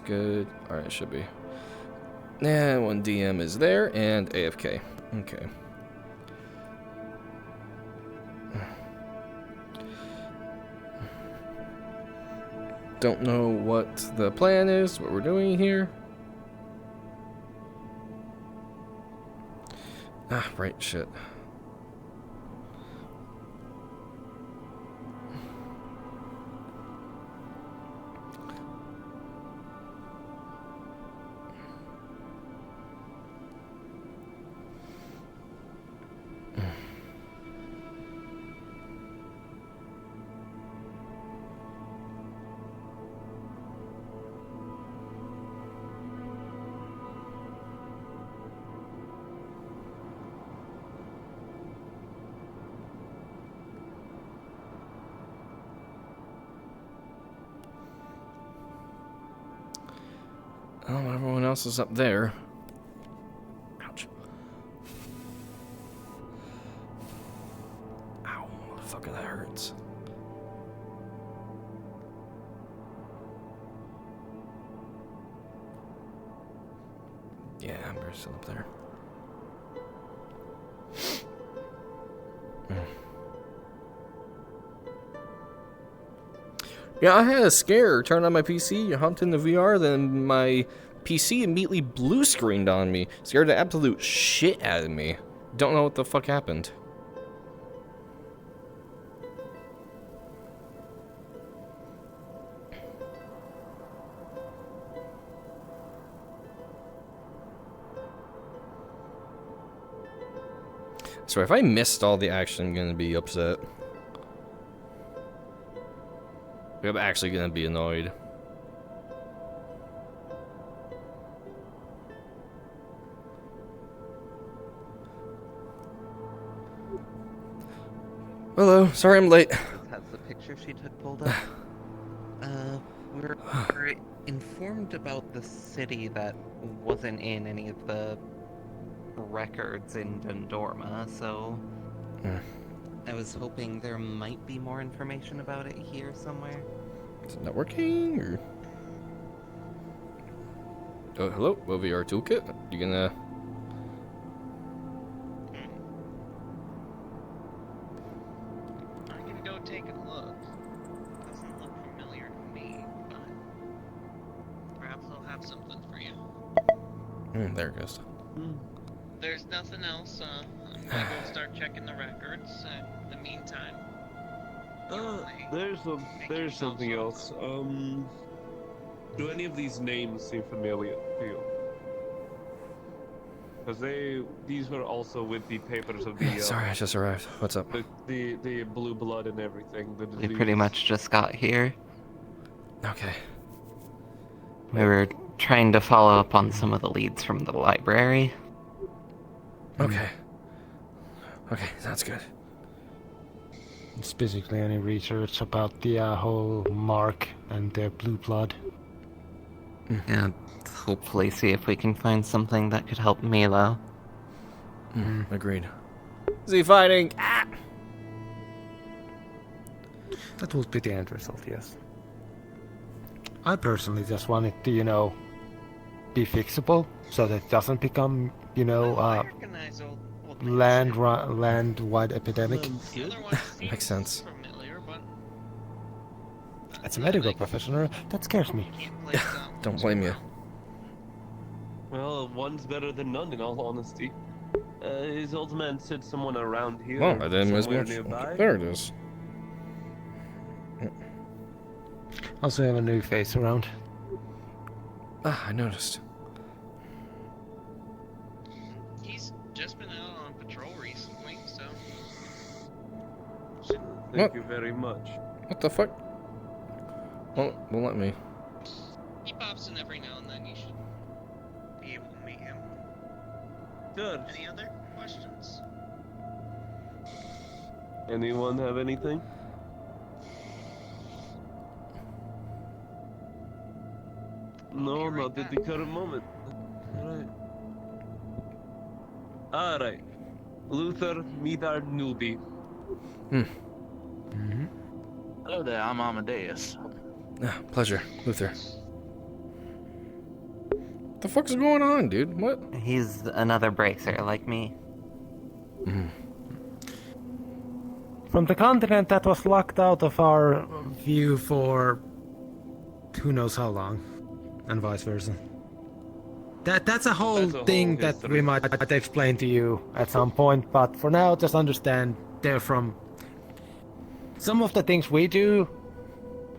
good. Alright, it should be. And one DM is there, and AFK. Okay. Don't know what the plan is, what we're doing here. Ah, right, shit. Oh, everyone else is up there. Ouch. Ow, motherfucker, that hurts. Yeah, I'm still up there. Yeah, I had a scare. Turned on my PC, humped in the VR, then my PC immediately blue screened on me. Scared the absolute shit out of me. Don't know what the fuck happened. So if I missed all the action, I'm gonna be upset. I'm actually gonna be annoyed. Hello, sorry I'm late. Has the picture she took pulled up. We're informed about the city that wasn't in any of the records in Dundorma, so I was hoping there might be more information about it here somewhere. Is it not working, or? Oh, hello, OVR toolkit. You gonna? I can go take a look. Doesn't look familiar to me, but perhaps I'll have something for you. There it goes. There's nothing else. I'm gonna go start checking the records. In the meantime, there's something else. Do any of these names seem familiar to you? Because these were also with the papers of the. Sorry, I just arrived. What's up? The blue blood and everything. The We pretty much just got here. Okay. We were trying to follow up on some of the leads from the library. Okay. Okay, that's good. It's basically any research about the whole mark and the blue blood. And hopefully see if we can find something that could help Milo. Agreed. Is he fighting? Ah! That would be the end result, yes. I personally just want it to, be fixable, so that it doesn't become, I recognize old land-wide epidemic. The other one Makes seems sense. familiar, but As a medical professional, that scares me. Don't blame you. Well, one's better than none, in all honesty. His old man said someone around here. Well, I didn't miss somewhere much. nearby. There it is. Also have a new face around. Ah, I noticed. He's just been out on patrol recently, so Thank you very much. What the fuck? Well, let me. he pops in every now and then. You should be able to meet him. Good. Any other questions? Anyone have anything? No, right not at the back. current moment. Alright. Luther, meet our newbie. Hello there, I'm Amadeus. Ah, pleasure, Luther. the fuck's going on, dude? What? He's another bracer like me. From the continent that was locked out of our view for who knows how long, and vice versa. That's a whole thing that we might explain to you at some point, but for now, just understand they're from. Some of the things we do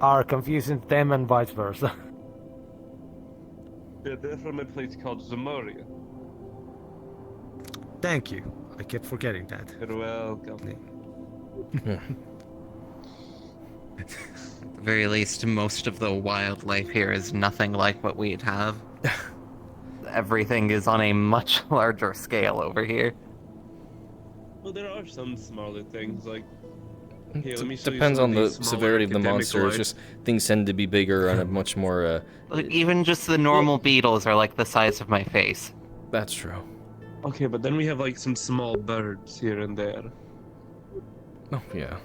are confusing to them and vice versa. Yeah, they're from a place called Zamoria. Thank you. I kept forgetting that. You're welcome. At the very least, most of the wildlife here is nothing like what we'd have. Everything is on a much larger scale over here. Well, there are some smaller things, like... Here, let me show you Depends some on of the these smaller severity of the academic monster. It's life. just things tend to be bigger and a much more. Like, even just the normal beetles are like the size of my face. That's true. Okay, but then we have like some small birds here and there. Oh yeah.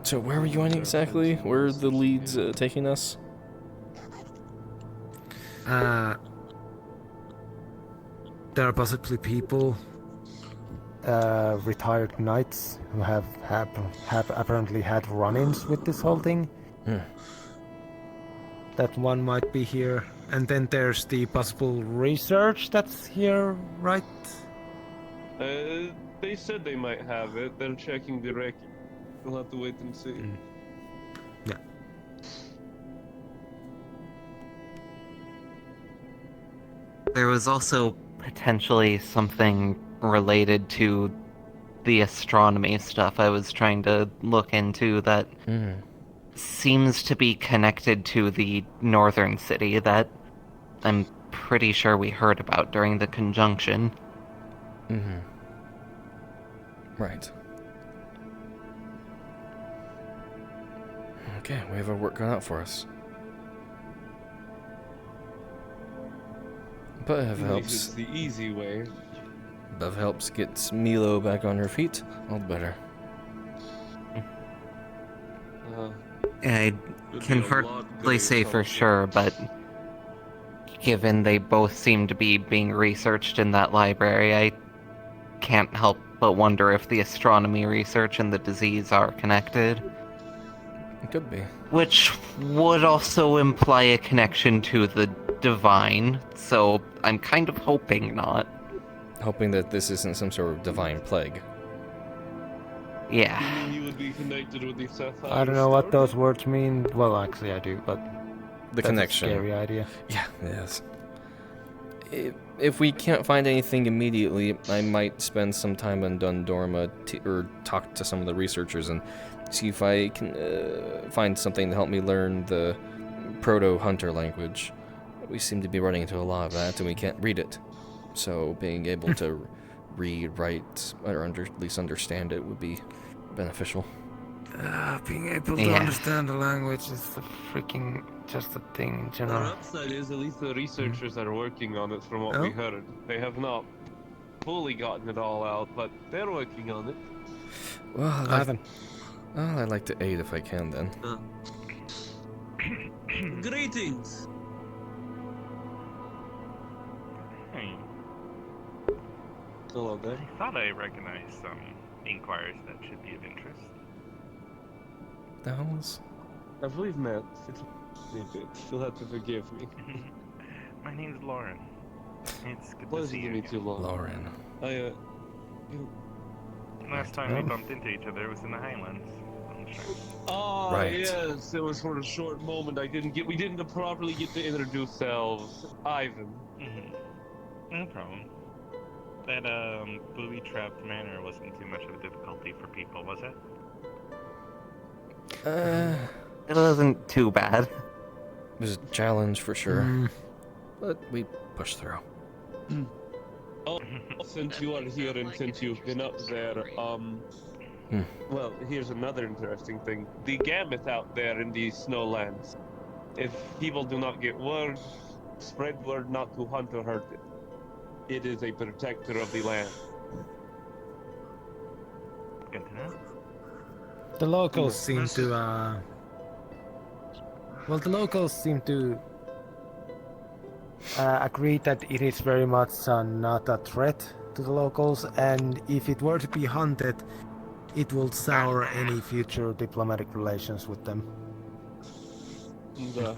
So where were you going exactly? Where are the leads taking us? There are possibly people, retired knights who have apparently had run-ins with this whole thing. That one might be here. And then there's the possible research that's here, right? They said they might have it. They're checking the record. We'll have to wait and see. Yeah. There was also potentially something related to the astronomy stuff I was trying to look into that seems to be connected to the northern city that I'm pretty sure we heard about during the conjunction. Right. Okay, we have our work cut out for us. But if it At least helps, it's the easy way. Bev helps get Milo back on her feet, all the better. I Would can be a lot hardly good say for culture. sure, but given they both seem to be being researched in that library, I can't help but wonder if the astronomy research and the disease are connected. It could be. Which would also imply a connection to the divine, so I'm kind of hoping not. Hoping that this isn't some sort of divine plague. Yeah. You mean you would be connected with the Sapphire I don't know what Star? those words mean. Well, actually, I do, but The that's connection. a scary idea. Yeah, it is. If we can't find anything immediately, I might spend some time in Dundorma or talk to some of the researchers and see if I can find something to help me learn the Proto-Hunter language. We seem to be running into a lot of that, and we can't read it. So being able to read, write, or at least understand it would be beneficial. Being able to understand the language is freaking just a thing in The general. upside is at least the researchers are working on it from what we heard. They have not fully gotten it all out, but they're working on it. Well, Ivan. I'd like to aid if I can then. Greetings! Hey, Hello there. I thought I recognized some inquiries that should be of interest. The hell's... Have we met? It's a bit. You'll have to forgive me. My name's Lauren. It's good to Pleasure see to you. meet you, Lauren. Lauren. Last time we bumped into each other was in the Highlands. I'm sure. Oh, Right. yes, it was for a short moment. We didn't properly get to introduce ourselves. Ivan. No problem. That booby-trapped manor wasn't too much of a difficulty for people, was it? It wasn't too bad. It was a challenge for sure. But we pushed through. Oh, since you are here and since you've been up there, well, here's another interesting thing. The gamut out there in the snowlands. If people do not get word, spread word not to hunt or hurt it. It is a protector of the land. Good to know. The locals seem to Well, the locals seem to agree that it is very much not a threat to the locals, and if it were to be hunted, it will sour any future diplomatic relations with them. The,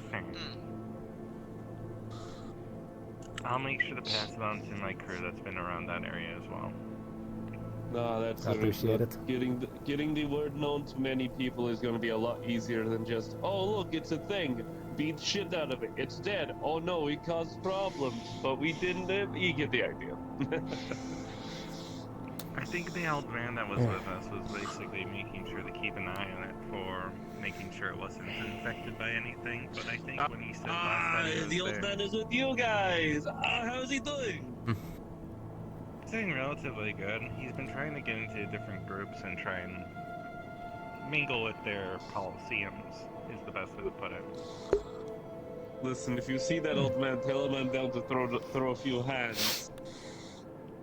I'll make sure to pass it on to my crew that's been around that area as well. no, that's I appreciate it. Getting the word known to many people is going to be a lot easier than just, oh look, it's a thing. Beat shit out of it. It's dead. Oh no, it caused problems, but we didn't. You get the idea. I think the old man that was with us was basically making sure to keep an eye on it for making sure it wasn't infected by anything. But I think when he said last time he was the old there, man is with you guys. How's he doing? he's doing relatively good. He's been trying to get into different groups and try and mingle with their coliseums, is the best way to put it. Listen, if you see that old man, tell him I'm down to throw a few hands.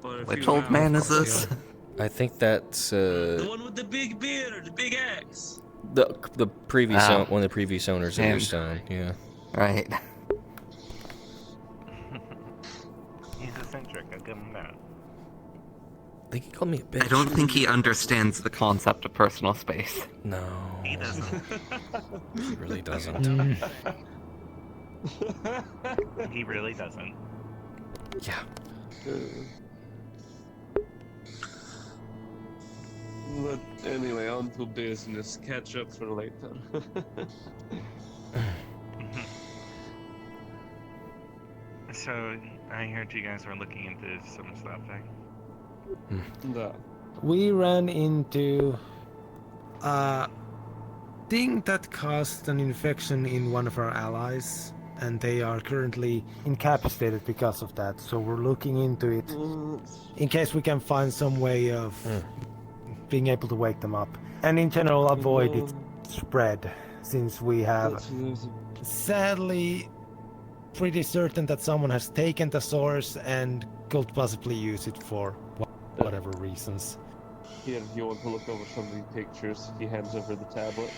Or a Which few old man is rounds. this? I think that's The one with the big beard, the big axe. the previous Ah. one of the previous owners of Him. this town. Yeah. Right. He's eccentric, I'll give him that. I think he called me a bitch. I don't think he understands the concept of personal space. No, He doesn't. he really doesn't. He really doesn't. Yeah. But anyway, on to business. Catch up for later. So, I heard you guys were looking into some stuff, eh? No. We ran into a thing that caused an infection in one of our allies, and they are currently incapacitated because of that. So we're looking into it in case we can find some way of being able to wake them up, and in general avoid its spread, since we have sadly pretty certain that someone has taken the source and could possibly use it for whatever reasons. Here, you want to look over some of these pictures? He hands over the tablet.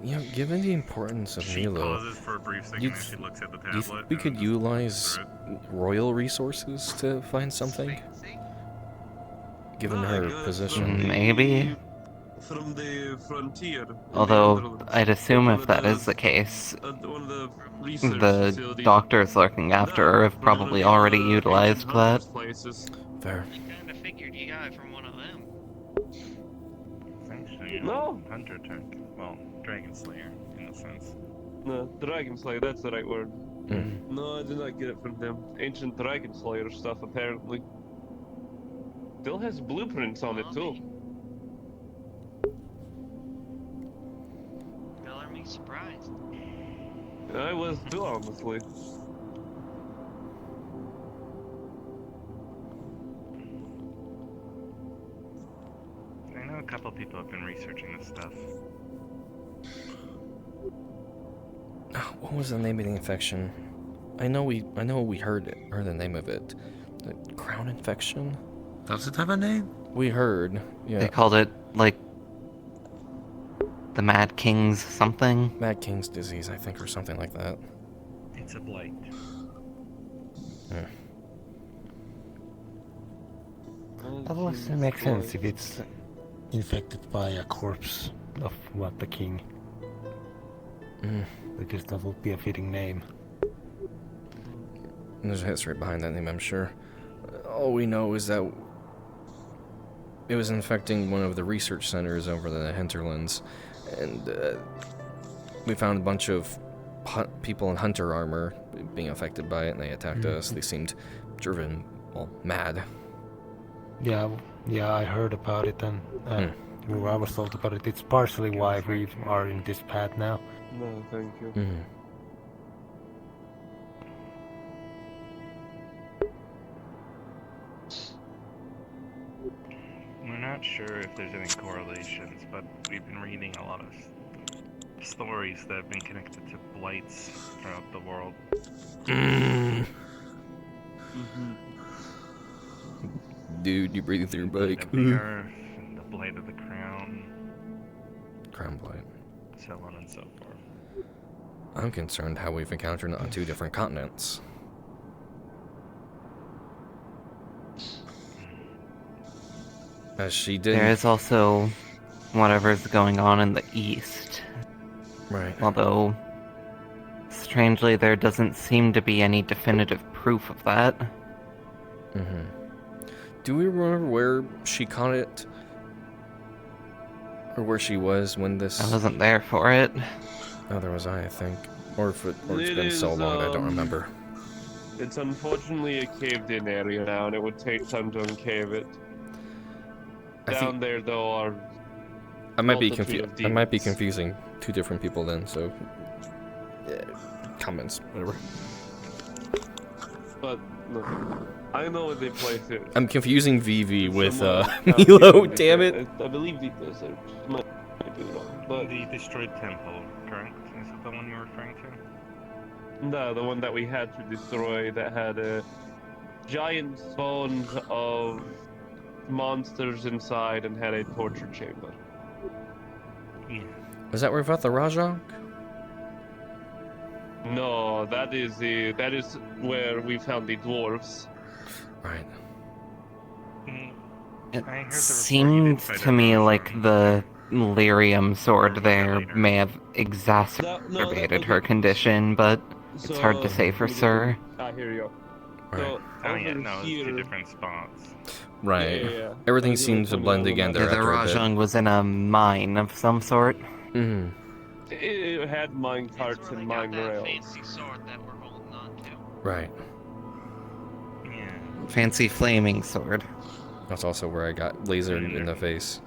You know, given the importance of She Milo, pauses for a brief second you'd and she looks at the do you tablet. think we and could just utilize goes through it. royal resources to find something? Given Ah, her good. position. Maybe. From the frontier. in the Although, Netherlands. I'd assume One if of that the- is the case, one of the research the facilities. doctors looking after her have One of probably the, already ancient utilized that. hunters' Places. Fair. I kinda figured you got it from one of them. It's actually No. Hunter tech. Well, Dragon Slayer, in a sense. No, Dragon Slayer, that's the right word. Mm. No, I did not get it from them. Ancient Dragon Slayer stuff, apparently. Still has blueprints on it, too. Color me surprised. I was too, honestly. I know a couple people have been researching this stuff. What was the name of the infection? I know we heard the name of it. The crown infection? Does it have a name? We heard. They Yeah. called it, like, the Mad King's something. Mad King's disease, I think, or something like that. It's a blight. Yeah. That would make sense if it's infected by a corpse of what the king. Because that would be a fitting name. And there's a history behind that name, I'm sure. All we know is that it was infecting one of the research centers over the hinterlands, and we found a bunch of people in hunter armor being affected by it, and they attacked us. They seemed driven, well, mad. Yeah, I heard about it, and I was told about it. It's partially why we are in this path now. No, thank you. Mm. We're not sure if there's any correlations, but we've been reading a lot of stories that have been connected to blights throughout the world. Dude, you breathing through your Blight bike. of the earth, the blight of the crown. Crown blight. so on and so forth. I'm concerned how we've encountered it on 2 different continents. As she did. There is also whatever's going on in the east. Right. Although, strangely, there doesn't seem to be any definitive proof of that. Mm-hmm. Do we remember where she caught it? Or where she was when this... I wasn't there for it. Neither was I think. Or it's It been so is, long I don't remember. It's unfortunately a caved-in area now, and it would take time to uncave it. Down there, though, are I might be multitude of I might be demons. confusing 2 different people then, so... comments, whatever. But no, I know what the place is. I'm confusing VV with, Somewhere Milo, out damn here. it! I believe Vito's there. Might be wrong, but The destroyed temple, correct? Is that the one you're referring to? no, the one that we had to destroy that had a giant bones of monsters inside and had a torture chamber. Yeah. Is that where we fought the Rajang? No, that is where we found the dwarves. Right. Mm, It I heard the report you did seemed fight to a me Rajang. like the lyrium sword Or was there that later? may have That exacerbated was her it. condition, but it's hard to say for sure. I hear you. Right. So, Oh yeah, over no, it's here, 2 different spots. Right. Yeah. Everything Like, seems to coming blend out of the together Yeah, map. the after a bit. Rajang was in a mine of some sort. Mm-hmm. It had mine It's carts where they and got mine that rails. fancy sword that we're holding on to. Right. Yeah. Fancy flaming sword. That's also where I got lasered in the face.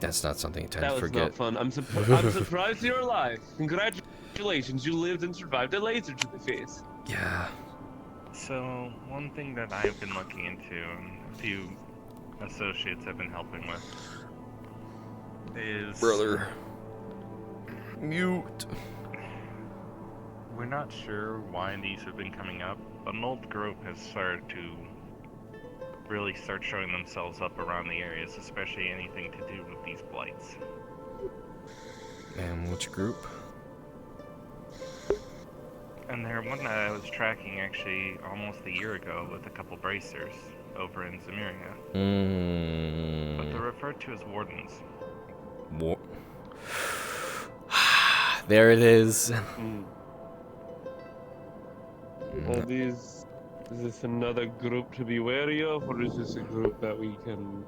That's not something you tend That to was forget. not fun. I'm surprised you're alive. Congratulations, you lived and survived a laser to the face. Yeah. So, one thing that I've been looking into, and a few associates have been helping with, is... Brother. Mute. We're not sure why these have been coming up, but an old group has started to really start showing themselves up around the areas, especially anything to do with these blights. And which group? And they're one that I was tracking actually almost a year ago with a couple bracers over in Zamiria, but they're referred to as wardens. There it is. Is this another group to be wary of, or is this a group that we can,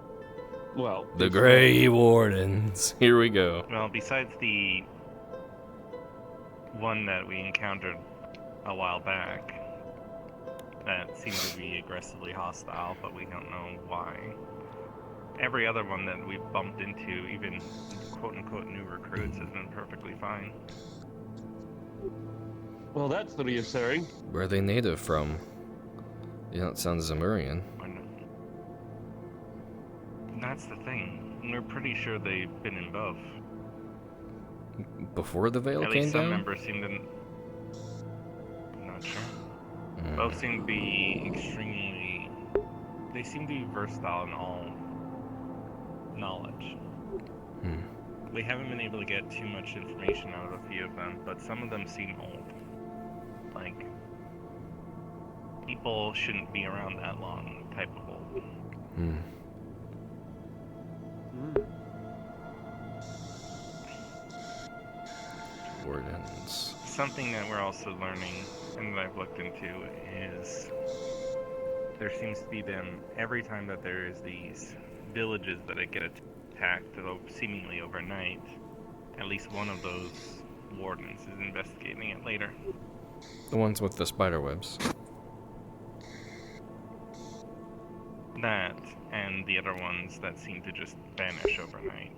well... The Grey Wardens. Here we go. Well, besides the one that we encountered a while back that seemed to be aggressively hostile, but we don't know why. Every other one that we've bumped into, even quote-unquote new recruits, has been perfectly fine. Well, that's reassuring. Where are they native from? They don't sound Zamurian. Or no. That's the thing. We're pretty sure they've been in both. Before the veil At came least some down? members seem to... I'm not sure. Mm. Both seem to be extremely... They seem to be versatile in all knowledge. Hmm. We haven't been able to get too much information out of a few of them, but some of them seem old. Like, people shouldn't be around that long type of old. Hmm. Wardens. Something that we're also learning, and that I've looked into, is there seems to be them every time that there is these villages that get attacked seemingly overnight. At least one of those wardens is investigating it later. The ones with the spider webs. That, and the other ones that seem to just vanish overnight.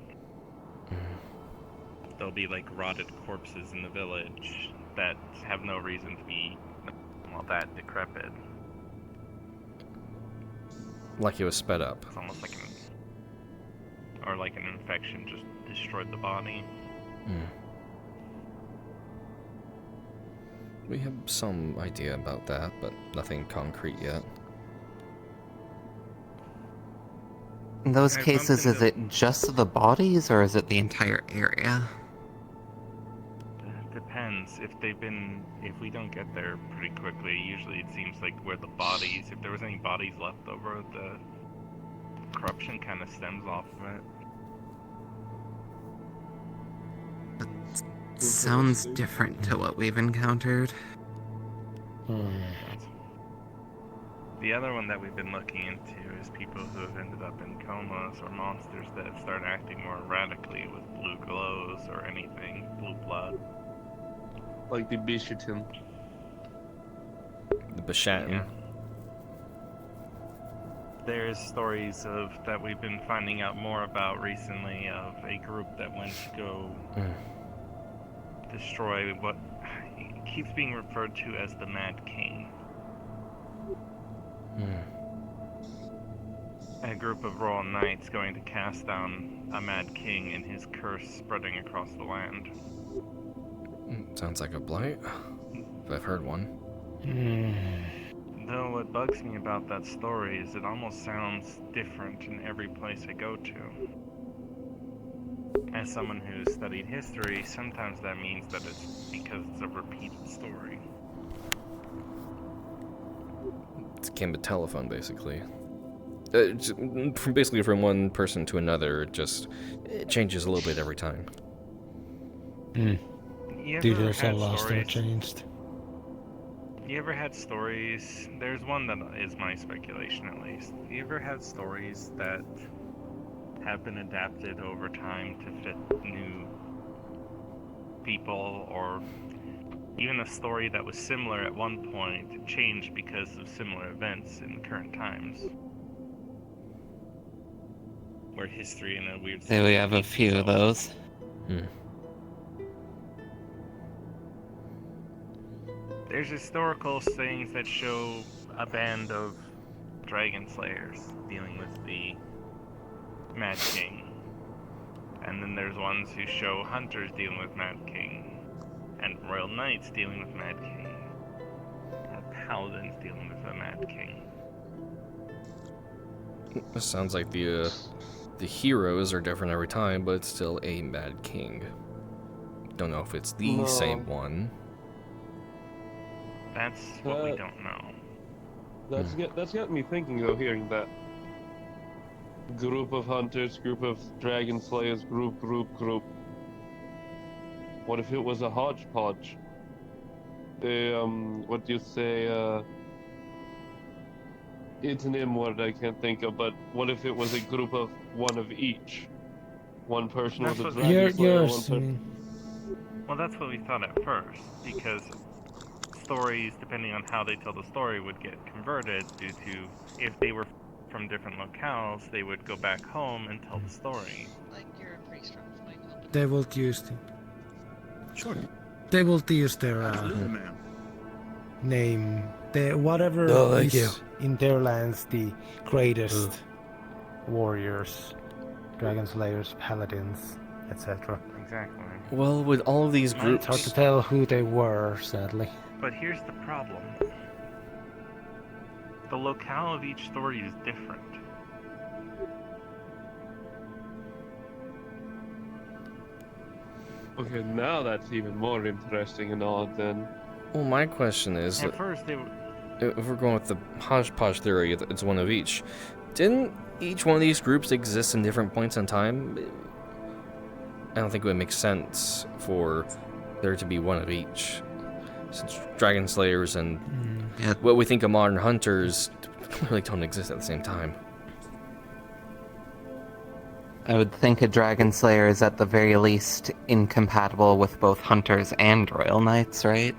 There'll be like rotted corpses in the village that have no reason to be, well, that decrepit. Like it was sped up. It's almost like an infection just destroyed the body. Hmm. We have some idea about that, but nothing concrete yet. In those I bumped cases, is into- it just the bodies or is it the entire area? Depends. If we don't get there pretty quickly, usually it seems like where the bodies, if there was any bodies left over, the corruption kind of stems off of it. Sounds different to what we've encountered. The other one that we've been looking into is people who have ended up in comas or monsters that have started acting more erratically with blue glows or anything, blue blood. Like the Bishitin. The Bashan. Yeah. There's stories that we've been finding out more about recently of a group that went to go destroy what keeps being referred to as the Mad King. A group of royal knights going to cast down a Mad King and his curse spreading across the land. Sounds like a blight. If I've heard one. Though what bugs me about that story is it almost sounds different in every place I go to. As someone who's studied history, sometimes that means that it's because it's a repeated story. It's akin to telephone, basically. From one person to another, it changes a little bit every time. You Dude, ever there's a had lot that stories? changed. You ever had stories? There's one that is my speculation, at least. You ever had stories that have been adapted over time to fit new people, or even a story that was similar at one point changed because of similar events in current times? Where history in a weird Say we have a repeats few of itself. those. There's historical things that show a band of dragon slayers dealing with the Mad King. And then there's ones who show hunters dealing with Mad King. And royal knights dealing with Mad King. And paladins dealing with the Mad King. This sounds like the heroes are different every time, but it's still a Mad King. Don't know if it's the same one. That's what we don't know. That's got me thinking though, hearing that. Group of hunters, group of dragon slayers, group. What if it was a hodgepodge? What do you say, it's an M word I can't think of, but what if it was a group of one of each? One person was a dragon slayer, one person... Well, that's what we thought at first, because stories, depending on how they tell the story, would get converted due to, if they were from different locales, they would go back home and tell the story. Like, you're a pretty strong point. They will use the, Sure. they will use their Absolutely, man. name, whatever thank is in their lands the greatest warriors, dragon slayers, paladins, etc. Exactly. Well, with all of these It's groups, It's hard to tell who they were, sadly. But here's the problem. The locale of each story is different. Okay, now that's even more interesting and odd then. well, my question is, At first, they were... if we're going with the hodgepodge theory, it's one of each. Didn't each one of these groups exist in different points in time? I don't think it would make sense for there to be one of each. Since dragon slayers and Yeah. what we think of modern hunters really don't exist at the same time. I would think a dragon slayer is at the very least incompatible with both hunters and royal knights, right?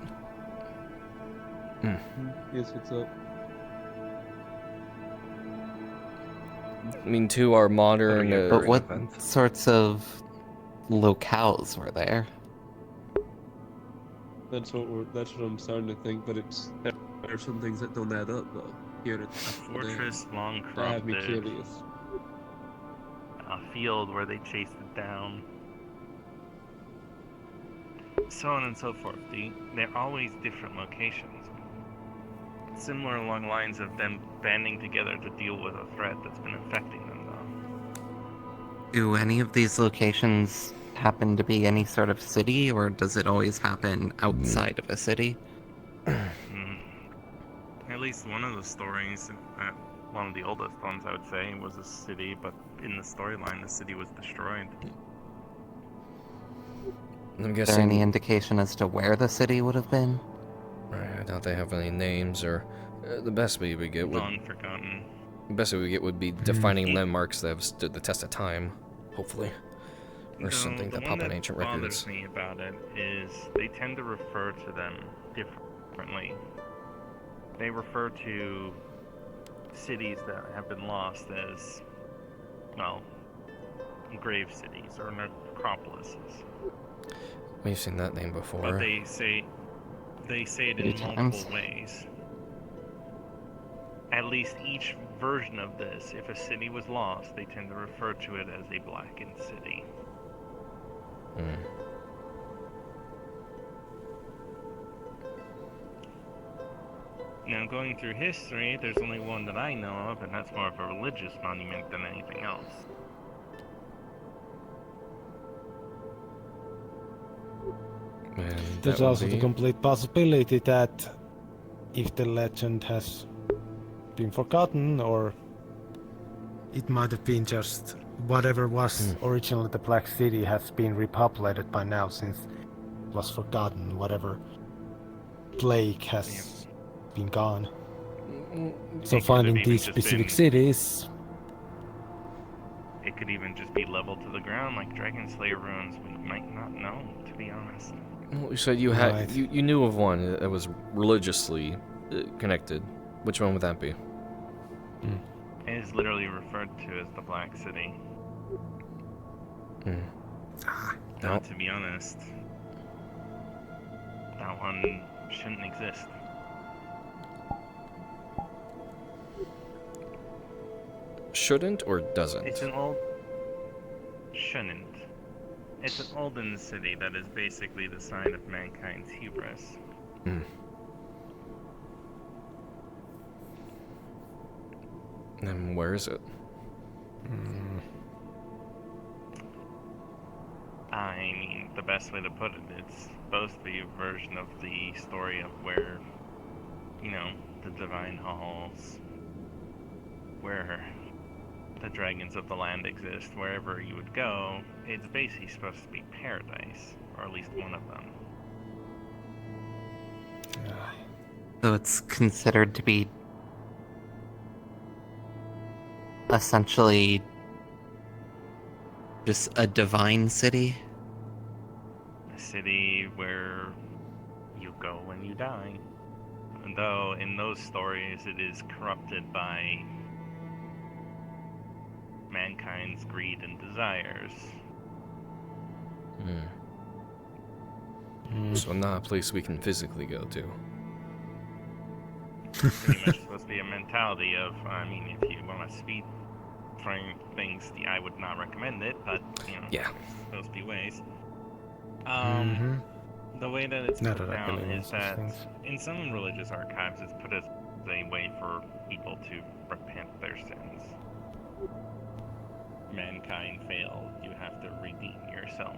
Yes, what's up? I mean, two are modern. But what sorts of locales were there? That's what I'm starting to think, but there are some things that don't add up though. Here A it's fortress long that have me corrupted. curious. A field where they chased it down. So on and so forth. They're always different locations. Similar along lines of them banding together to deal with a threat that's been affecting them, though. Do any of these locations happen to be any sort of city, or does it always happen outside of a city? Mm. At least one of the stories, one of the oldest ones I would say, was a city, but in the storyline, the city was destroyed. I'm Is there any guessing. indication as to where the city would have been? I doubt they have any names, or the best we would get would. Gone, forgotten. The best we would get would be defining landmarks that have stood the test of time, hopefully, or something The that one pop in that ancient bothers records. me about it is they tend to refer to them differently. They refer to cities that have been lost as, well, grave cities or necropolises. We've seen that name before. But they say it in multiple ways. At least each version of this, if a city was lost, they tend to refer to it as a blackened city. Now, going through history, there's only one that I know of, and that's more of a religious monument than anything else. And There's that would also the be- complete possibility that if the legend has been forgotten, or it might have been just whatever was originally the Black City has been repopulated by now, since it was forgotten. Whatever plague has been gone. So It could finding have even these just specific been- cities. It could even just be leveled to the ground like Dragon Slayer ruins. We might not know, to be honest. Well, you said you had Right. you knew of one that was religiously connected. Which one would that be? It is literally referred to as the Black City. Now, to be honest, that one shouldn't exist. Shouldn't or doesn't? It's an old... Shouldn't. It's an olden city that is basically the sign of mankind's hubris. And where is it? I mean, the best way to put it, it's supposed to be a version of the story of where, you know, the divine halls, where the dragons of the land exist. Wherever you would go, it's basically supposed to be paradise, or at least one of them. So it's considered to be essentially just a divine city? A city where you go when you die. And though in those stories it is corrupted by mankind's greed and desires. So not a place we can physically go to. Pretty much supposed to be a mentality of, I mean, if you want to speed frame things, I would not recommend it, but, you know, Yeah. there's supposed to be ways. The way that it's Not put that I down believe in is such that things. in some religious archives it's put as a way for people to repent their sins. Mankind failed, you have to redeem yourself.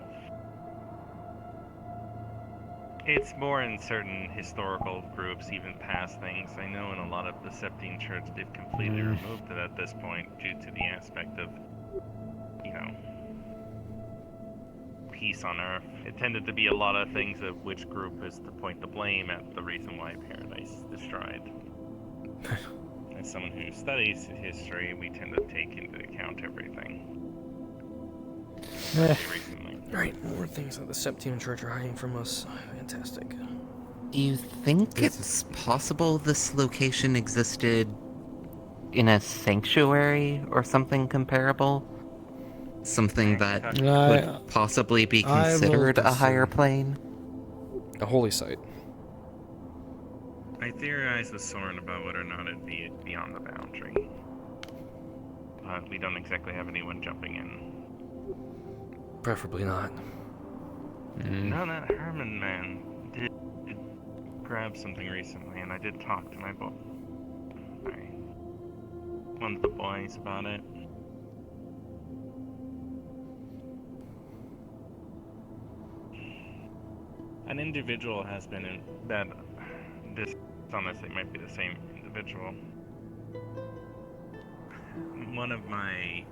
It's more in certain historical groups, even past things. I know in a lot of the Septine Church they've completely removed it at this point due to the aspect of, you know, peace on Earth. It tended to be a lot of things of which group is to point the blame at the reason why paradise is destroyed. As someone who studies history, we tend to take into account everything. Recently. Right, more things that the Septime Church are hiding from us. Fantastic. Do you think it's possible this location existed in a sanctuary or something comparable? Something that could possibly be I will considered a higher assume. plane? A holy site. I theorized with Soren about whether or not it'd be beyond the boundary. But we don't exactly have anyone jumping in. Preferably not. No, that Herman man did grab something recently, and I did talk to one of the boys about it. An individual has been in that. This honestly might be the same individual. One of my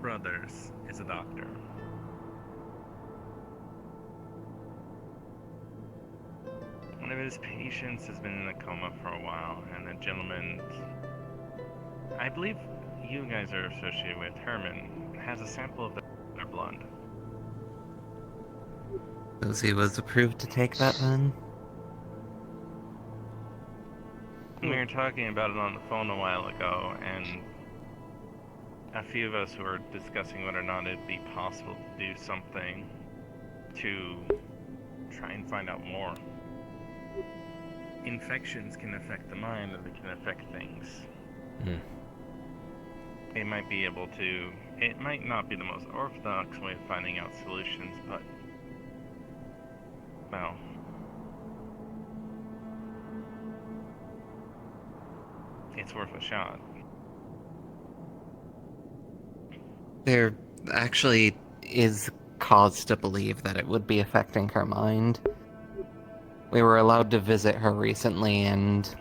brothers is a doctor. One of his patients has been in a coma for a while, and the gentleman, I believe you guys are associated with, Herman, has a sample of their blood. He was approved to take that then? We were talking about it on the phone a while ago, and a few of us were discussing whether or not it'd be possible to do something to try and find out more. Infections can affect the mind, and they can affect things. They might be able to. It might not be the most orthodox way of finding out solutions, but well, it's worth a shot. There actually is cause to believe that it would be affecting her mind. We were allowed to visit her recently, and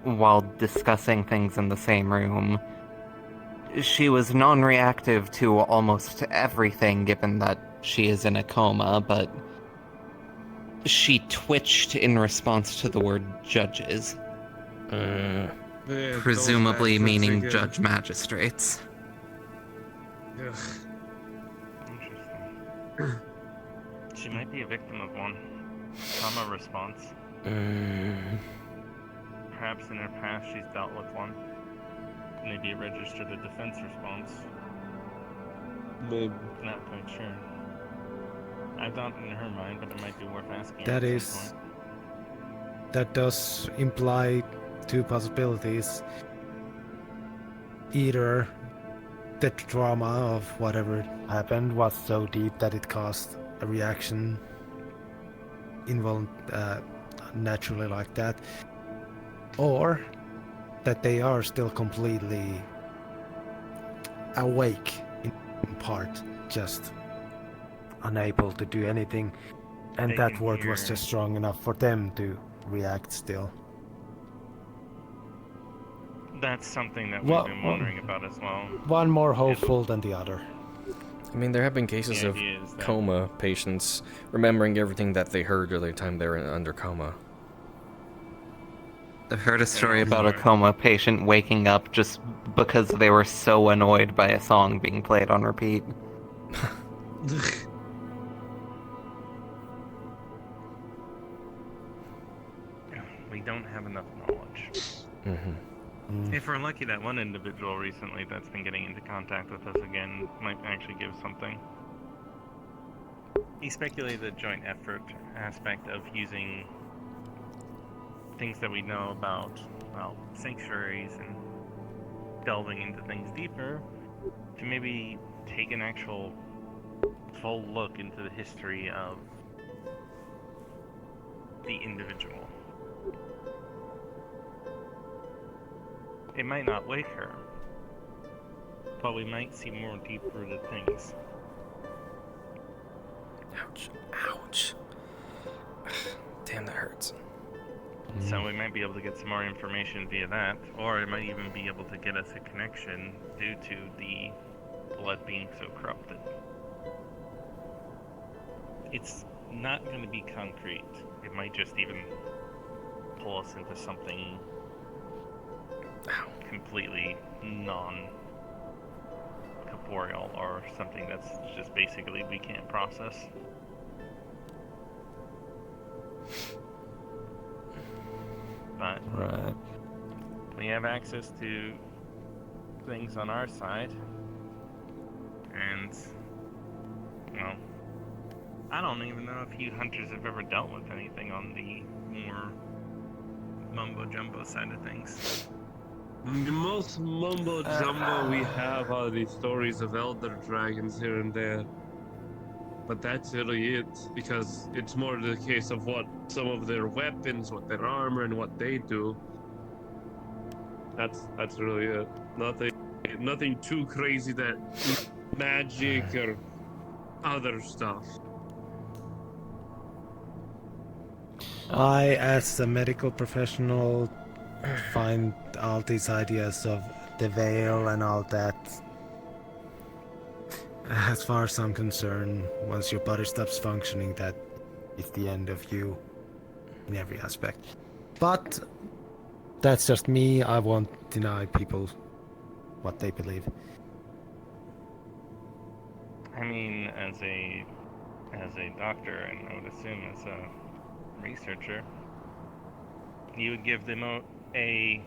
while discussing things in the same room, she was non-reactive to almost everything, given that she is in a coma, but she twitched in response to the word judges. Presumably meaning judge magistrates. Interesting. She might be a victim of one. Trauma response. Perhaps in her past she's dealt with one. Maybe it registered a defense response. Maybe. Not quite sure. I thought in her mind, but it might be worth asking. That at is... some point. That does imply two possibilities. Either the trauma of whatever happened was so deep that it caused a reaction naturally like that, or that they are still completely awake in part, just unable to do anything, and They that can word was hear- just strong enough for them to react still. That's something that we've Well, been wondering about as well. One more hopeful than the other. I mean, there have been cases The of idea is that- coma patients remembering everything that they heard during the time they were under coma. I've heard a story about a coma patient waking up just because they were so annoyed by a song being played on repeat. We don't have enough knowledge. If we're lucky, that one individual recently that's been getting into contact with us again might actually give something. He speculated the joint effort aspect of using things that we know about, well, sanctuaries and delving into things deeper to maybe take an actual full look into the history of the individual. It might not wake her, but we might see more deep-rooted things. Ouch. Ouch. Damn, that hurts. So we might be able to get some more information via that, or it might even be able to get us a connection due to the blood being so corrupted. It's not going to be concrete. It might just even pull us into something completely non-corporeal, or something that's just basically we can't process. But Right. we have access to things on our side, and well, I don't even know if you hunters have ever dealt with anything on the more mumbo jumbo side of things. The most mumbo jumbo we have are the stories of elder dragons here and there. But that's really it, because it's more the case of what some of their weapons, what their armor, and what they do. That's really it. Nothing too crazy that magic or other stuff. I, as a medical professional, find all these ideas of the veil and all that. As far as I'm concerned, once your body stops functioning, that is the end of you in every aspect. But that's just me. I won't deny people what they believe. I mean, as a doctor, and I would assume as a researcher, you would give them a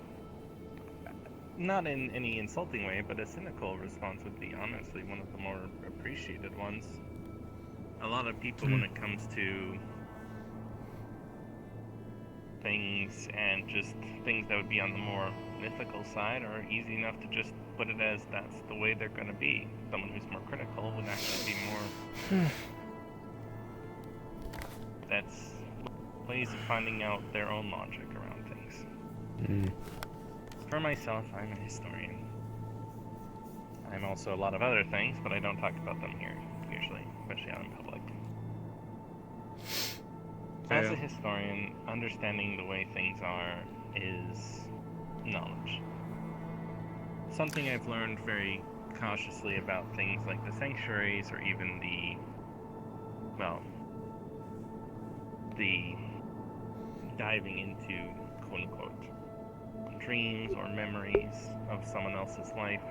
not in any insulting way, but a cynical response would be honestly one of the more appreciated ones. A lot of people, when it comes to things and just things that would be on the more mythical side, are easy enough to just put it as that's the way they're going to be. Someone who's more critical would actually be more. That's ways of finding out their own logic around things. For myself, I'm a historian. I'm also a lot of other things, but I don't talk about them here, usually, especially out in public. As a historian, understanding the way things are is knowledge. Something I've learned very cautiously about things like the sanctuaries, or even the diving into, quote-unquote, dreams or memories of someone else's life,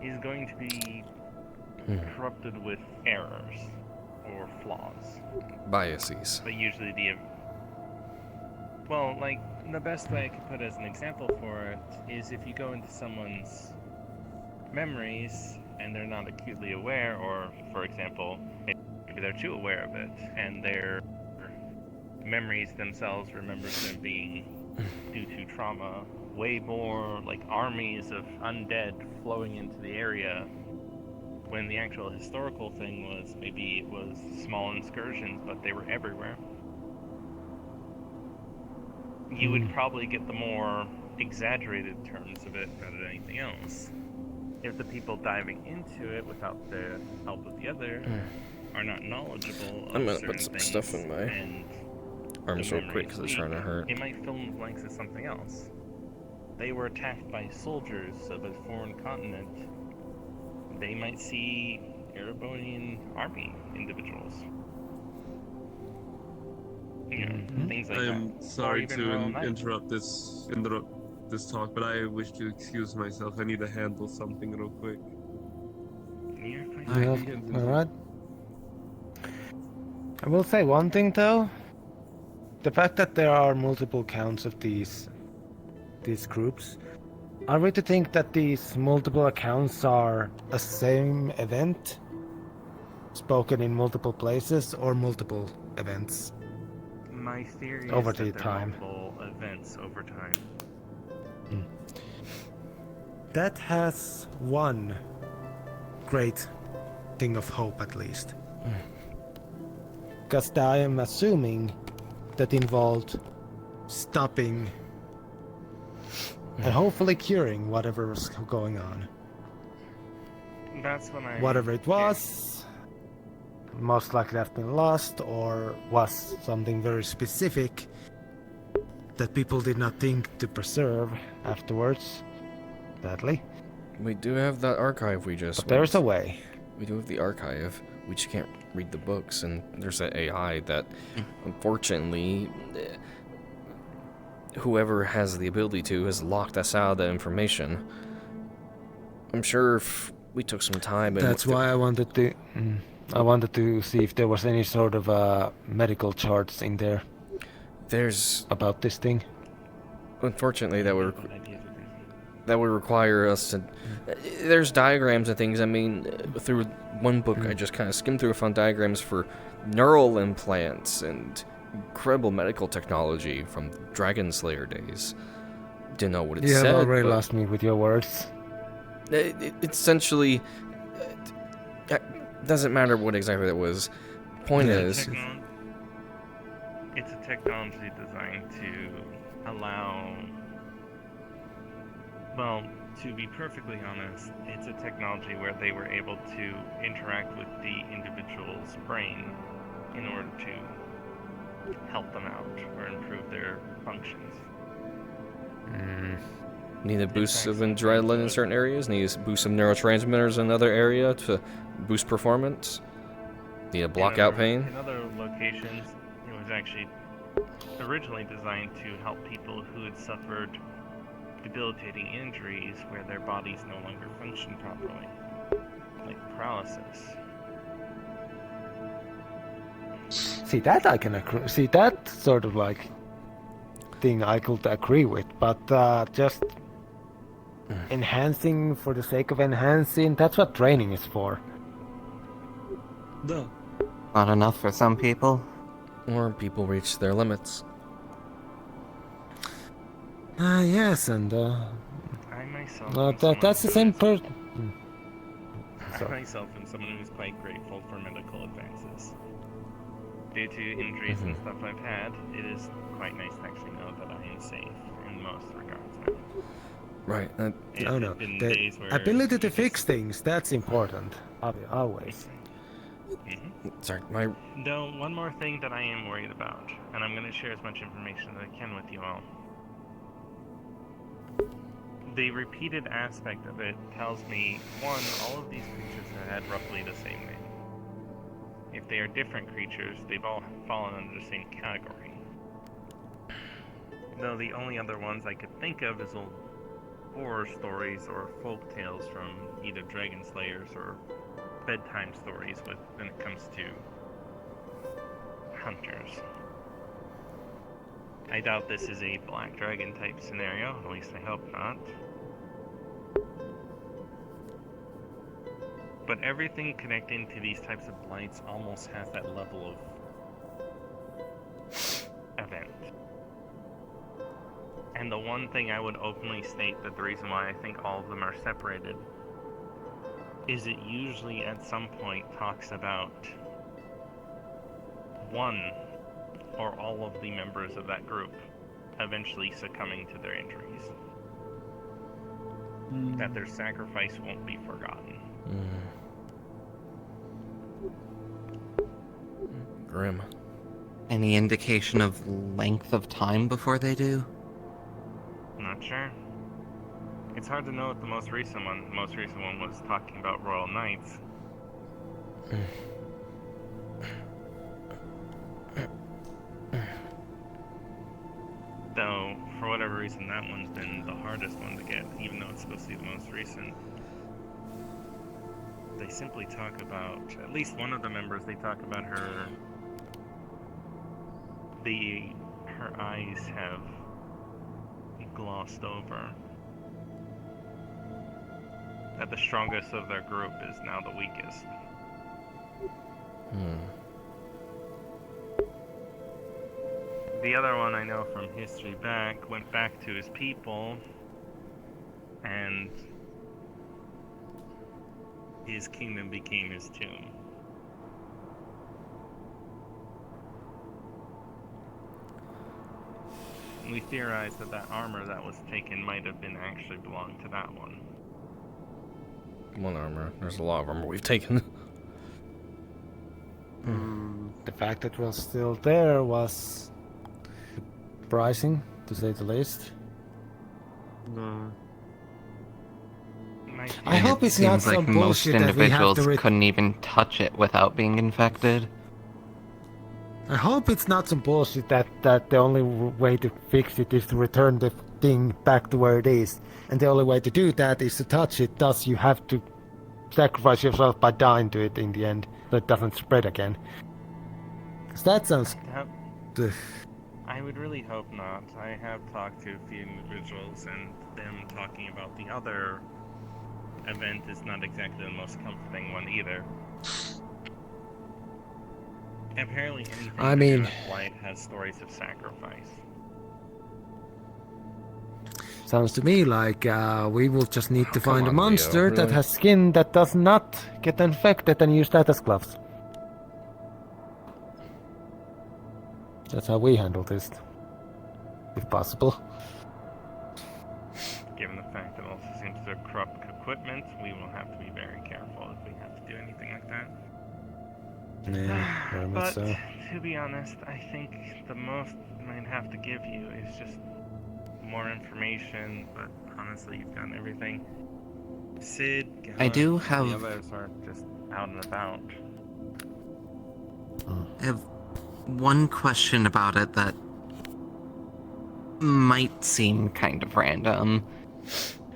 is going to be corrupted with errors or flaws. Biases. But usually the best way I could put as an example for it is if you go into someone's memories and they're not acutely aware, or, for example, maybe they're too aware of it, and their memories themselves remember them being, due to trauma, way more like armies of undead flowing into the area, when the actual historical thing was maybe it was small excursions, but they were everywhere. You would probably get the more exaggerated terms of it rather than anything else. If the people diving into it without the help of the other are not knowledgeable of I'm gonna certain put some things, stuff in my and arms the real quick because it's memories starting to hurt. it might fill in the blanks as something else. They were attacked by soldiers of a foreign continent. They might see Erebonian army individuals. You know, things like that. I'm sorry to interrupt this talk, but I wish to excuse myself. I need to handle something real quick. You're fine. Yeah, alright. I will say one thing though. The fact that there are multiple counts of these groups, are we to think that these multiple accounts are a same event spoken in multiple places, or multiple events? My theory Over is that the there time. are multiple events over time. That has one great thing of hope, at least. Because I am assuming that involved stopping and hopefully curing whatever was going on. That's when I... Whatever it was, most likely have been lost, or was something very specific that people did not think to preserve afterwards, sadly. We do have that archive we just But there's a went. way. We do have the archive. We just can't read the books, and there's an AI that, unfortunately, whoever has the ability to has locked us out of that information. I'm sure if we took some time and That's why I wanted to see if there was any sort of medical charts in there there's about this thing. unfortunately that would require us to. There's diagrams and things. I mean, through one book I just kind of skimmed through, found diagrams for neural implants and incredible medical technology from Dragon Slayer days. Didn't know what it You said. have already but lost me with your words. it essentially doesn't matter what exactly that was. Point is, it's a technology designed to allow... Well, to be perfectly honest, it's a technology where they were able to interact with the individual's brain in order to help them out or improve their functions. Need a boost of fact, adrenaline in certain areas. Need a boost of neurotransmitters in another area to boost performance. Need a block out pain. In other locations, it was actually originally designed to help people who had suffered debilitating injuries where their bodies no longer function properly, like paralysis. See, that I can agree. See, that sort of like thing I could agree with, but just enhancing for the sake of enhancing, that's what training is for. Duh. Not enough for some people. Or people reach their limits. Yes, and I myself. that's the same person. I myself am someone who's quite grateful for medical advances. Due to injuries and stuff I've had, it is quite nice to actually know that I am safe in most regards now. Right. No, no. The ability to fix things, that's important. Always. Sorry, Though, one more thing that I am worried about, and I'm going to share as much information as I can with you all. The repeated aspect of it tells me, one, all of these creatures have had roughly the same name. If they are different creatures, they've all fallen under the same category. Though the only other ones I could think of is old horror stories or folk tales from either dragon slayers or bedtime stories when it comes to hunters. I doubt this is a black dragon type scenario, at least I hope not. But everything connecting to these types of blights almost has that level of event. And the one thing I would openly state that the reason why I think all of them are separated is it usually at some point talks about one or all of the members of that group eventually succumbing to their injuries. That their sacrifice won't be forgotten. Grim. Any indication of length of time before they do? Not sure. It's hard to know what the most recent one. The most recent one was talking about Royal Knights. Though, for whatever reason, that one's been the hardest one to get, even though it's supposed to be the most recent. They simply talk about, at least one of the members, they talk about her eyes have glossed over. That the strongest of their group is now the weakest. The other one I know from history went back to his people, and his kingdom became his tomb. We theorize that that armor that was taken might have been actually belonged to that one. One armor. There's a lot of armor we've taken. The fact that it was still there was surprising, to say the least. I hope it's not Seems like some most bullshit that we have individuals to couldn't even touch it without being infected. I hope it's not some bullshit that the only way to fix it is to return the thing back to where it is. And the only way to do that is to touch it, thus you have to sacrifice yourself by dying to it in the end, so it doesn't spread again. Because that sounds... I would really hope not. I have talked to a few individuals, and them talking about the other event is not exactly the most comforting one either. Apparently anything Blight has stories of sacrifice. Sounds to me like we will just need to find a on, monster Leo, that really? has skin that does not get infected and use that as gloves. That's how we handle this, if possible. Given the fact that it also seems to corrupt equipment, we will have to be very careful if we have to do anything like that. Yeah, very much But so. to be honest, I think the most I might have to give you is just more information. But honestly, you've gotten everything. Sid, I do Gellert, have the others are just out and about. I have one question about it that might seem kind of random.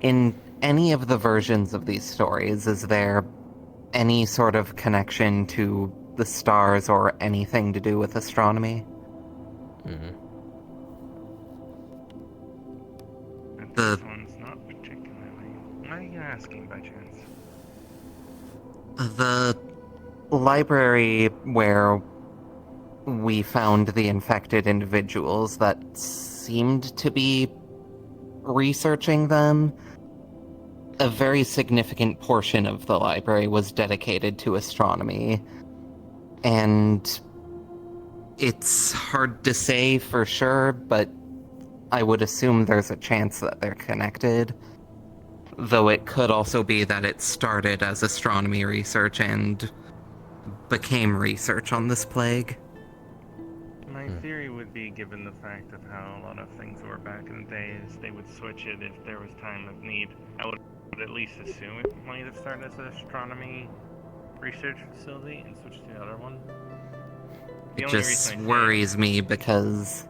In any of the versions of these stories, is there any sort of connection to the stars or anything to do with astronomy? Mhm. But The- this one's not particularly. Why are you asking by chance? The library where we found the infected individuals that seemed to be researching them, a very significant portion of the library was dedicated to astronomy. And it's hard to say for sure, but I would assume there's a chance that they're connected. Though it could also be that it started as astronomy research and became research on this plague. My theory would be, given the fact of how a lot of things were back in the day, is they would switch it if there was time of need. I would at least assume it might have started as an astronomy research facility and switched to the other one. The It only just reason I say worries me because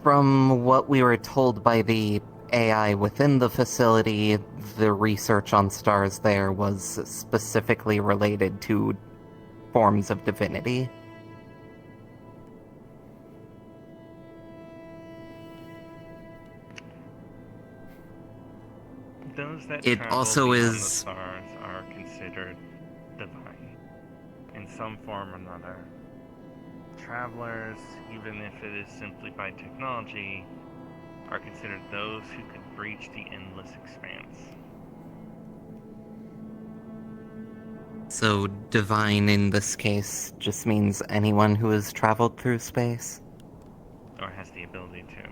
from what we were told by the AI within the facility, the research on stars there was specifically related to forms of divinity. those that It travel also beyond the is stars are considered divine in some form or another. Travelers, even if it is simply by technology, are considered those who could breach the endless expanse. so divine in this case just means anyone who has traveled through space. Or has the ability to.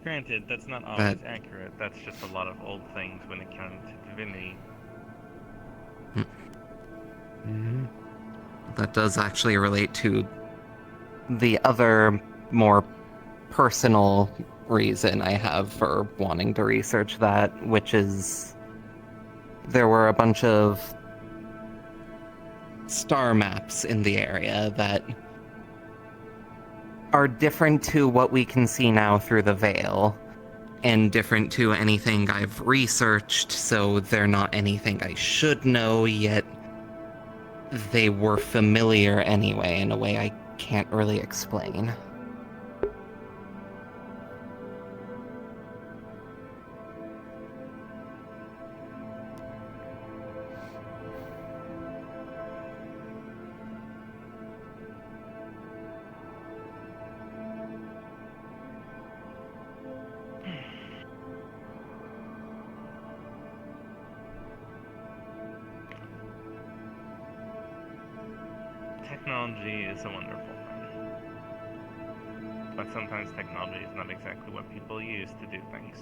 Granted, that's not That- always accurate. That's just a lot of old things when it comes to divinity. Hmm. That does actually relate to the other more personal reason I have for wanting to research that, which is there were a bunch of star maps in the area that are different to what we can see now through the veil, and different to anything I've researched, so they're not anything I should know, yet they were familiar anyway in a way I can't really explain. Technology is a wonderful thing. But sometimes technology is not exactly what people use to do things.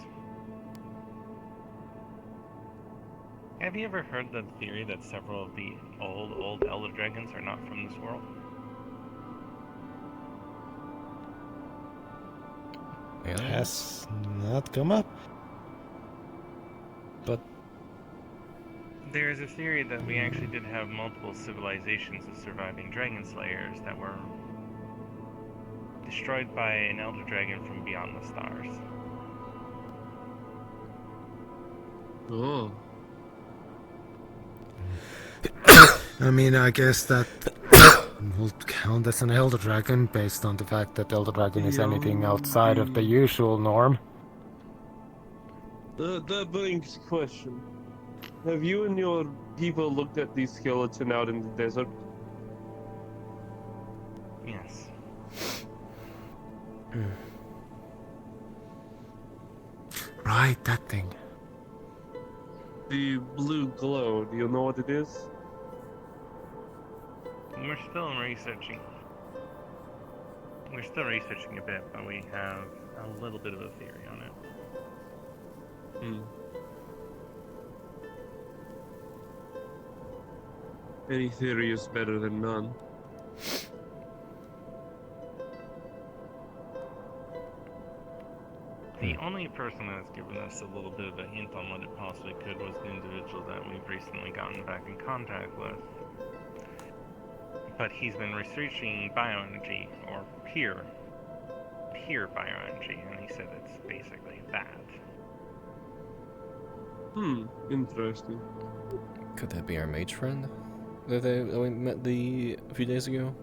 Have you ever heard the theory that several of the old elder dragons are not from this world? Has not come up. But There is a theory that we actually did have multiple civilizations of surviving dragon slayers that were destroyed by an elder dragon from beyond the stars. Oh. I mean, I guess that would count as an Elder Dragon based on the fact that Elder Dragon is anything outside of the usual norm. That brings question. Have you and your people looked at these skeleton out in the desert? Yes. Right, that thing. The blue glow, do you know what it is? We're still researching. We're still researching a bit, but we have a little bit of a theory on it. Any theory is better than none. The only person that's given us a little bit of a hint on what it possibly could was the individual that we've recently gotten back in contact with. But he's been researching bioenergy, or pure bioenergy, and he said it's basically that. Interesting. Could that be our mage friend that we met a few days ago?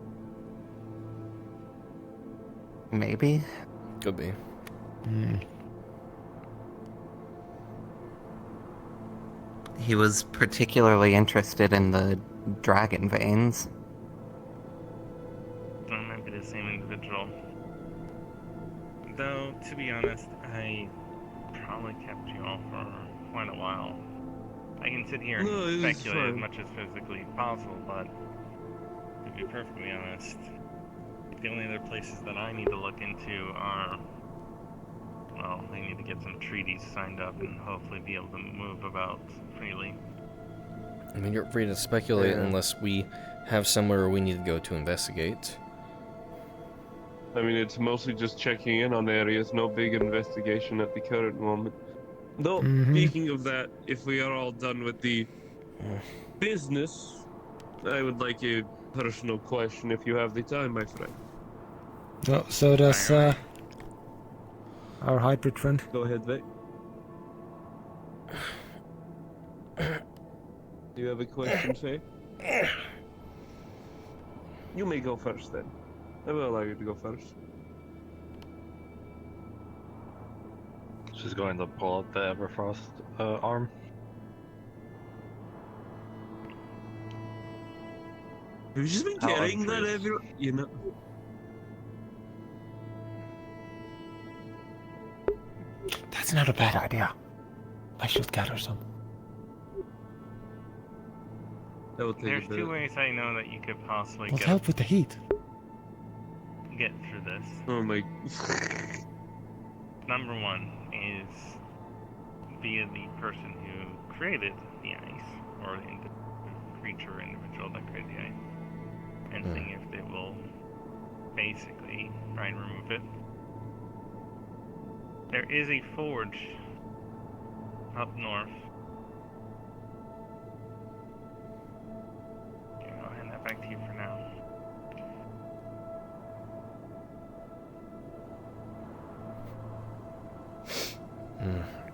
Maybe? Could be. He was particularly interested in the dragon veins. That might be the same individual. Though, to be honest, I probably kept you all for quite a while. I can sit here and speculate as much as physically possible, but to be perfectly honest, the only other places that I need to look into are, well, I need to get some treaties signed up and hopefully be able to move about freely. I mean, you're free to speculate unless we have somewhere we need to go to investigate. I mean, it's mostly just checking in on areas, no big investigation at the current moment. Though, speaking of that, if we are all done with the business, I would like a personal question if you have the time, my friend. Oh, so does our hybrid friend. Go ahead, Vic. Do you have a question, Faye? You may go first, then. I will allow you to go first. She's going to pull out the Everfrost arm. Have you just been carrying that everywhere? You know. That's not a bad idea. I should gather some. That will take There's a bit. two ways I know that you could possibly Will help with the heat. get through this. Oh my. Number one is via the person who created the ice, or the creature or individual that created the ice, and seeing if they will basically try and remove it. There is a forge up north. Okay, I'll hand that back to you for now.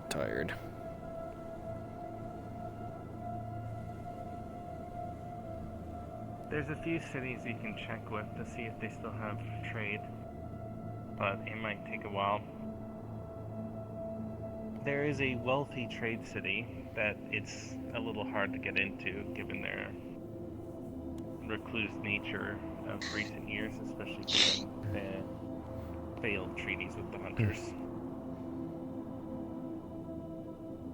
Tired. There's a few cities you can check with to see if they still have trade, but it might take a while. There is a wealthy trade city that it's a little hard to get into given their recluse nature of recent years, especially given the failed treaties with the hunters.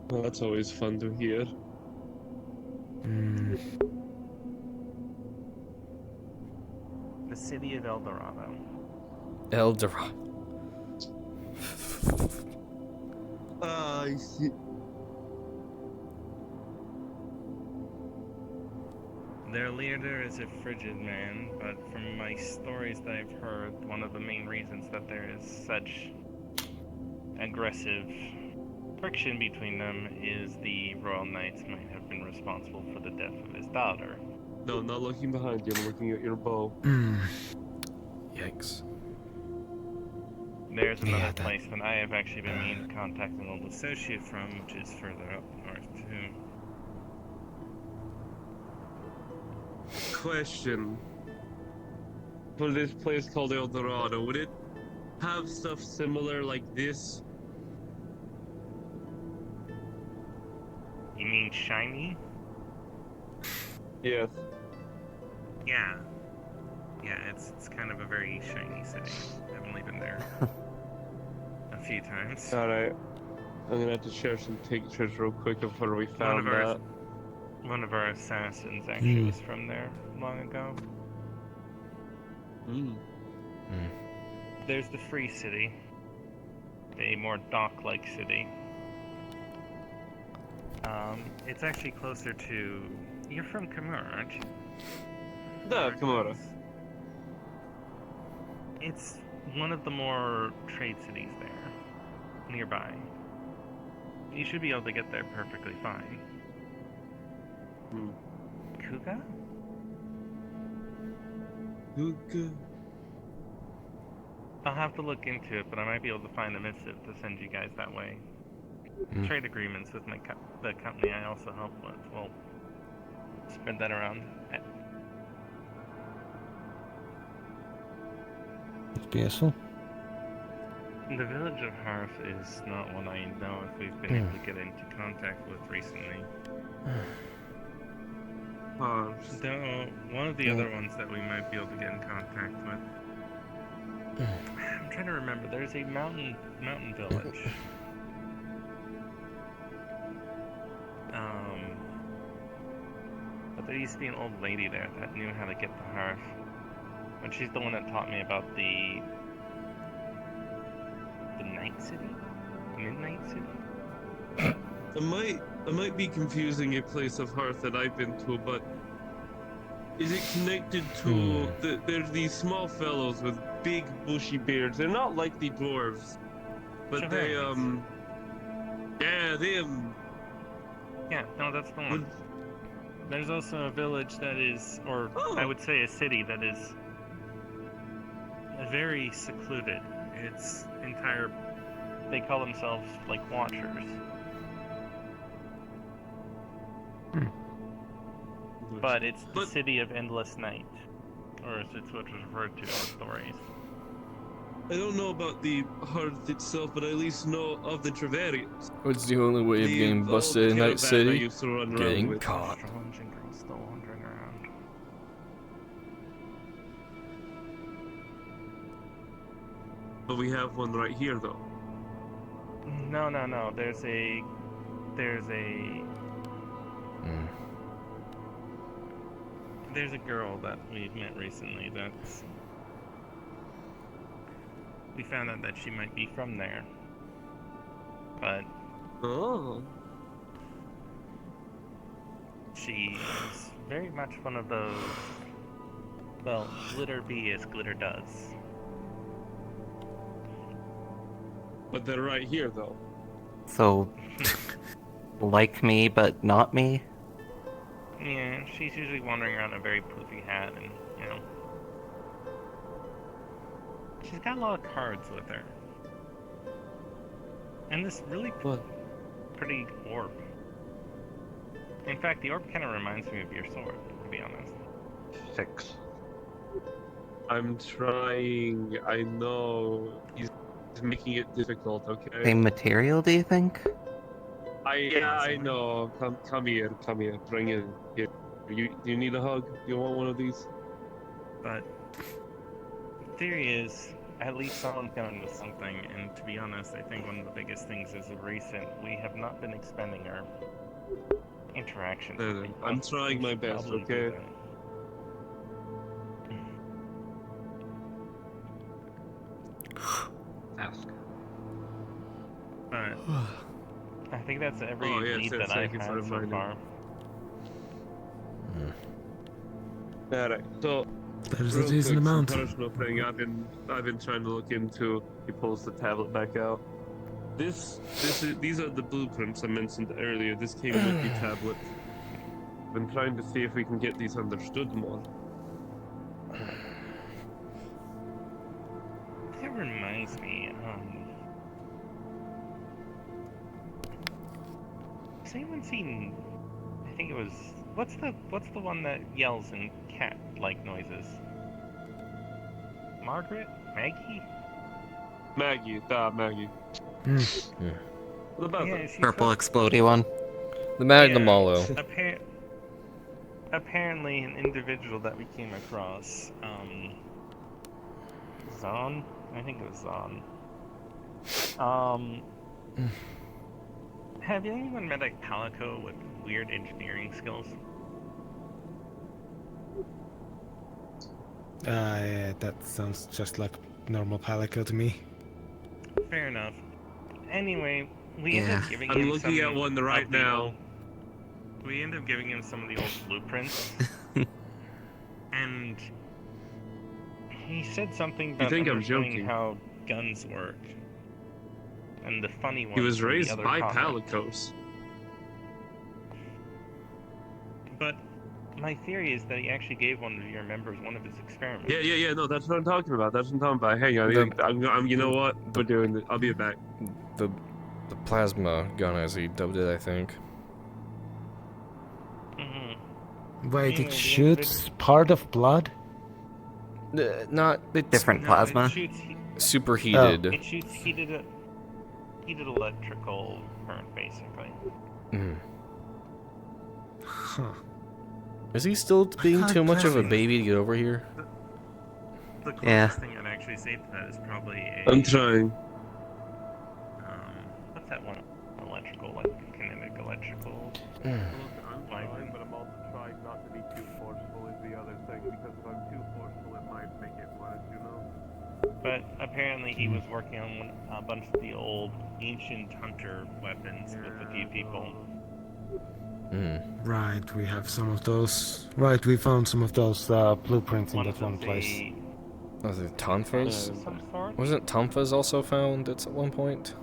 Well, that's always fun to hear. The city of El Dorado. El Dorado. I see. Their leader is a frigid man, but from my stories that I've heard, one of the main reasons that there is such aggressive friction between them is the Royal Knights might have been responsible for the death of his daughter. No, not looking behind you, I'm looking at your bow. Yikes. There's another place that I have actually been meaning to contact an old associate from, which is further up north too. Question. For this place called El Dorado, would it have stuff similar like this? You mean shiny? Yes. Yeah. Yeah, it's kind of a very shiny city. I've only been there a few times. Alright. I'm gonna have to share some pictures real quick of where we found that. One of our assassins actually was from there long ago. There's the Free City, a more dock-like city. It's actually closer to... You're from Khmer, aren't you? Da, Kimura. It's one of the more trade cities there, nearby. You should be able to get there perfectly fine. Kuga? Kuga. I'll have to look into it, but I might be able to find a missive to send you guys that way. Trade agreements with the company I also help with. We'll spread that around. It's peaceful. The village of Hearth is not one I know if we've been able to get into contact with recently. Though, one of the other ones that we might be able to get in contact with. I'm trying to remember. There's a mountain village. But there used to be an old lady there that knew how to get the Hearth. And she's the one that taught me about the Night City? Midnight City? I might be confusing a place of Hearth that I've been to, but is it connected to there's these small fellows with big bushy beards. They're not like the dwarves, but they Yeah, no, that's the one. There's also a village that is, or I would say a city that is very secluded. It's entire, they call themselves like Watchers. But it's the city of endless night, or as it's what was referred to in the stories. I don't know about the Hearth itself, but I at least know of the Treverians. What's the only way of getting busted in Night City? Getting caught. Strange and girls still wandering around. But we have one right here, though. No. There's a. There's a girl that we've met recently that's. We found out that she might be from there. But. Oh. She's very much one of those. Well, glitter be as glitter does. But they're right here, though. So, like me, but not me? Yeah, she's usually wandering around in a very poofy hat and, you know. She's got a lot of cards with her. And this really pretty orb. In fact, the orb kind of reminds me of your sword, to be honest. 6. I'm trying. I know he's making it difficult. Okay. Same material, do you think? I know. Come here. Bring it here. You need a hug? You want one of these? But the theory is, at least someone's going with something, and to be honest, I think one of the biggest things is of recent, we have not been expending our interactions. I'm trying my best, okay? Ask. But I think that's every lead that I've had so far. Alright, so There's a real decent quick, amount. some personal thing I've been trying to look into. He pulls the tablet back out. These are the blueprints I mentioned earlier. This came with the tablet. I've been trying to see if we can get these understood more. That reminds me, has anyone seen, I think it was, what's the one that yells in cat-like noises? Margaret? Maggie? Maggie. What about Yeah, that? she's Purple explodey one? The Magnamallo. Apparently an individual that we came across, Zon? I think it was Zon. Have anyone met a Calico with weird engineering skills? Yeah, that sounds just like normal Palico to me. Fair enough. Anyway, we ended up giving him I'm looking at one right now. We ended up giving him some of the old blueprints. and he said something You about think I'm understanding joking? how guns work. And the funny one He was from the raised other by comment. Palicos. But my theory is that he actually gave one of your members one of his experiments. Yeah. No, that's what I'm talking about. That's what I'm talking about. Hang on, you know what? We're doing this. I'll be back. The plasma gun, as he dubbed it, I think. Wait, Anyway, it the shoots part of blood? Not it's Different No, plasma. It shoots, superheated. it shoots heated electrical current, basically. Huh. Is he still being can't too much of a tell. baby to get over here? The closest Yeah. thing I'd actually say to that is probably a. I'm trying. What's that one? Electrical, like kinetic electrical. I'm trying, but I'm also trying not to be too forceful is the other thing, because if I'm too forceful, it might make it worse, you know? But apparently he was working on a bunch of the old ancient hunter weapons with a few people. Right, we have some of those. Right, we found some of those blueprints in that one place. Was it Tonfas? Some sort? Wasn't Tonfas also found at one point?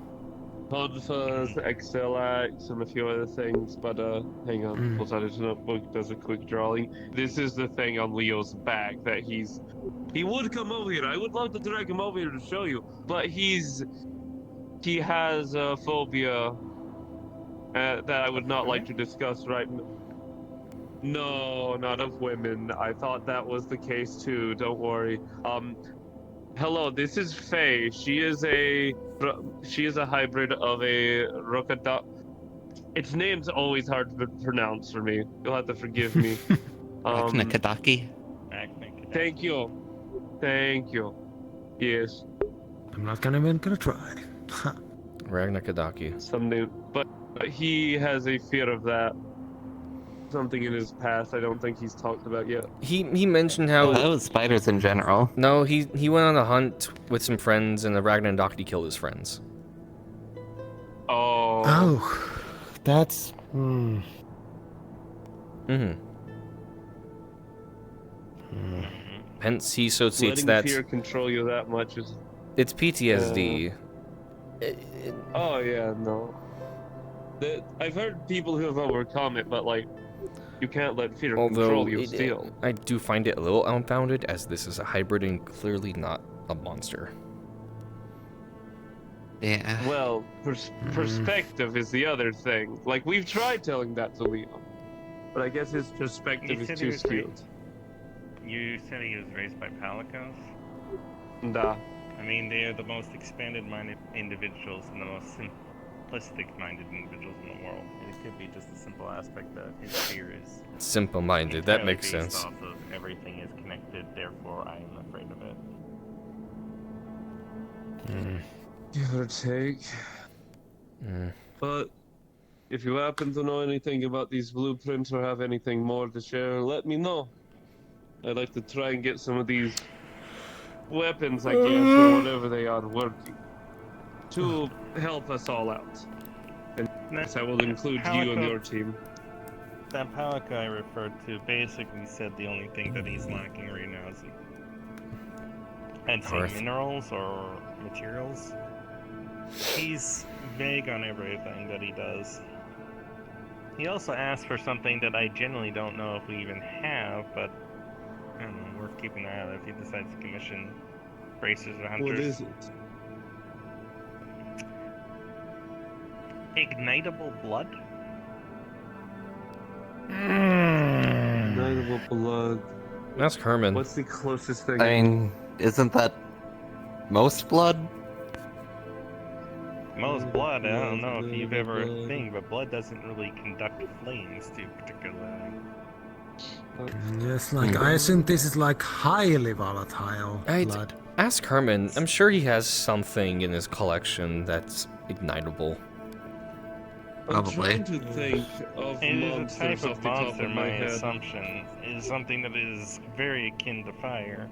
Podfuzz, XLX, and a few other things, but hang on. Pulls out his notebook, does a quick drawing. This is the thing on Leo's back that he would come over here. I would love to drag him over here to show you, but he has a phobia that I would not like to discuss right now. No, not of women. I thought that was the case too. Don't worry. Hello, this is Faye. She is a hybrid of a Rokada. Its name's always hard to pronounce for me. You'll have to forgive me. Nakadaki. Thank you. Thank you. Yes. I'm not even gonna try. Ragnakadaki. Someday, but he has a fear of that. Something in his past I don't think he's talked about yet. He mentioned how That was spiders in general. no, he went on a hunt with some friends and the Ragnakadaki killed his friends. Oh. Oh, that's. Hence he associates Letting that fear control you that much is. it's PTSD. Oh yeah, no. I've heard people who have overcome it, but like, you can't let fear Although control you still. I do find it a little unfounded, as this is a hybrid and clearly not a monster. Yeah. Well, perspective is the other thing. Like, we've tried telling that to Leon, but I guess his perspective You is said too he was skewed. You said he was raised by Palicos? Nah. I mean, they are the most expanded-minded individuals and the most simplistic-minded individuals in the world. It could be just a simple aspect that his fear is Simple-minded, that entirely makes based sense. off of everything is connected, therefore I am afraid of it. Give or take. But if you happen to know anything about these blueprints or have anything more to share, let me know. I'd like to try and get some of these weapons, I guess, or whatever they are, working to help us all out. And yes, I will include you and your team. That Palico I referred to basically said the only thing that he's lacking right now is, I'd say, Earth. minerals or materials. He's vague on everything that he does. He also asked for something that I genuinely don't know if we even have, but I don't know, worth keeping an eye on if he decides to commission racers or hunters. What is it? Ignitable blood? Ignitable blood. Ask Herman. What's the closest thing? I mean, isn't that most blood? Most blood, I don't know if you've ever Blood. thing, but blood doesn't really conduct flames too particularly. Yes, like I assume this is like highly volatile I'd blood. ask Herman. I'm sure he has something in his collection that's ignitable. I'm Probably. trying to think of It is a monsters type off of the top monster, of my my head. assumption, is something that is very akin to fire.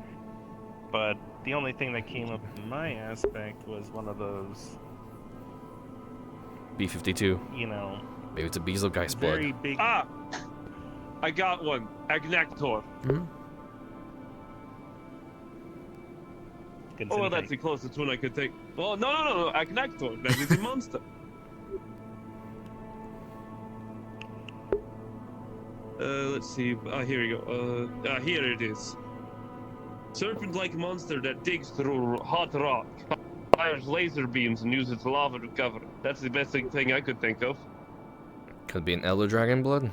But the only thing that came up in my aspect was one of those, B-52. you know, Maybe it's a Betelgeuse very blood. big... Ah! I got one. Agnactor. Oh, that's the closest one I could take. Oh, no, Acnactor. That is a monster. Let's see. Here we go. Here it is. Serpent-like monster that digs through hot rock, fires laser beams, and uses lava to cover it. That's the best thing I could think of. Could be an Elder Dragon blood.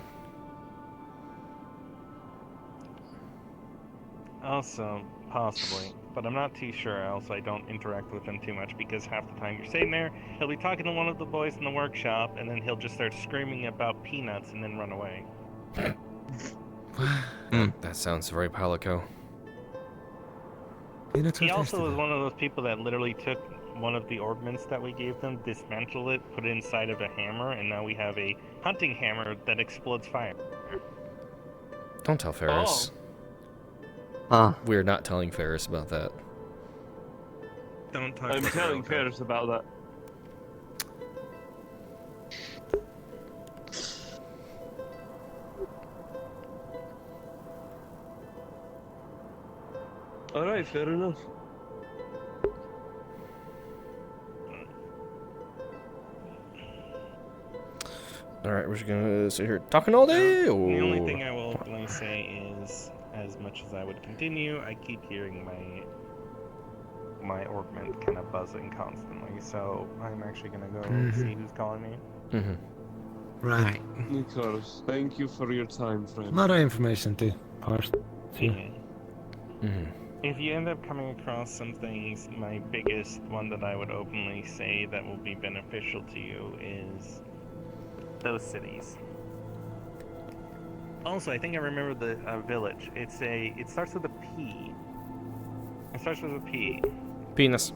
Also, possibly, but I'm not too sure, else I don't interact with him too much, because half the time you're sitting there, he'll be talking to one of the boys in the workshop, and then he'll just start screaming about peanuts and then run away. That sounds very Palico. He also was one of those people that literally took one of the ornaments that we gave them, dismantled it, put it inside of a hammer, and now we have a hunting hammer that explodes fire. Don't tell Ferris. We're not telling Ferris about that. Don't talk I'm about telling that. Ferris about that. Alright, fair enough. Alright, we're just gonna sit here talking all day. The only thing I will openly say is, as much as I would continue, I keep hearing my augment kind of buzzing constantly, so I'm actually gonna go see who's calling me. Right. Nicholas, thank you for your time, A friend. lot of information to parse. If you end up coming across some things, my biggest one that I would openly say that will be beneficial to you is those cities. Also, I think I remember the village. It starts with a P. It starts with a P. Penis.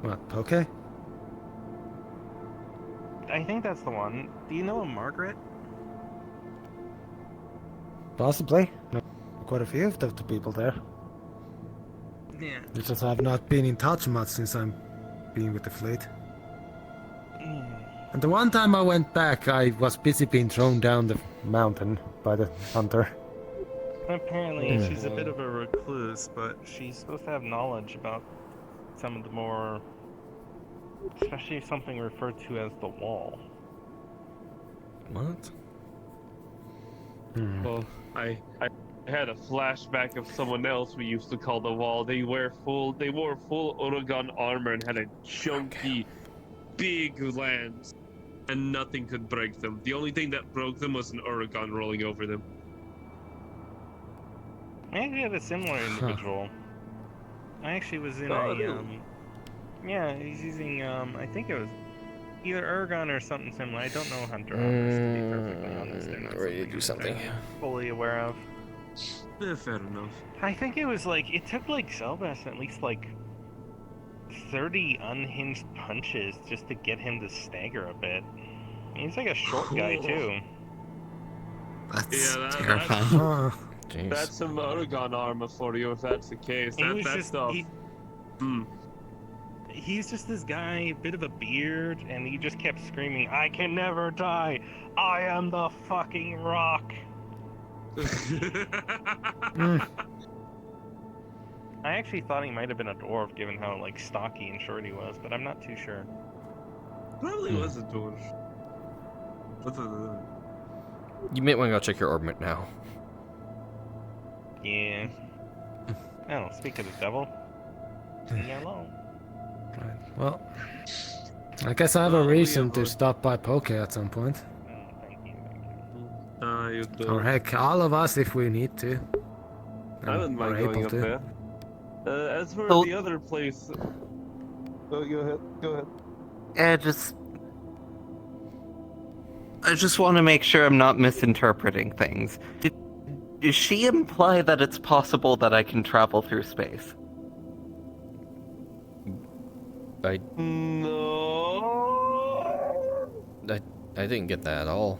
What? Okay. I think that's the one. Do you know a Margaret? Possibly. Know quite a few of the people there. Yeah. It's just I've not been in touch much since I'm being with the fleet. And the one time I went back, I was busy being thrown down the mountain by the hunter. Apparently, she's a bit of a recluse, but she's supposed to have knowledge about some of the more, especially something referred to as the wall. What? Well, I had a flashback of someone else we used to call the wall. They wore full Oregon armor and had a chunky, big lance, and nothing could break them. The only thing that broke them was an Oregon rolling over them. I actually had a similar individual. I actually was in really? yeah, he's using, I think it was either Ergon or something similar. I don't know Hunter armors, to be perfectly honest. They're not Ready to do something. I'm fully aware of. Fair enough. I think it was like, it took like Selbas at least like 30 unhinged punches just to get him to stagger a bit. He's like a short guy too. That's Yeah, terrifying. Jeez. That's some Oregon armor for you if that's the case. That stuff. He's just this guy, bit of a beard, and he just kept screaming, "I can never die! I am the fucking rock!" I actually thought he might have been a dwarf, given how like stocky and short he was, but I'm not too sure. Probably was a dwarf. You might want to go check your orbit now. Yeah. Oh, speak of the devil. Hello. Right. Well, I guess I have a reason to stop by Poke at some point. Oh, thank you. You do. Or heck, all of us if we need to. I wouldn't mind Or going able up to. there. As for So- the other place... Oh, go ahead. Go ahead. I just want to make sure I'm not misinterpreting things. Did she imply that it's possible that I can travel through space? No. I didn't get that at all.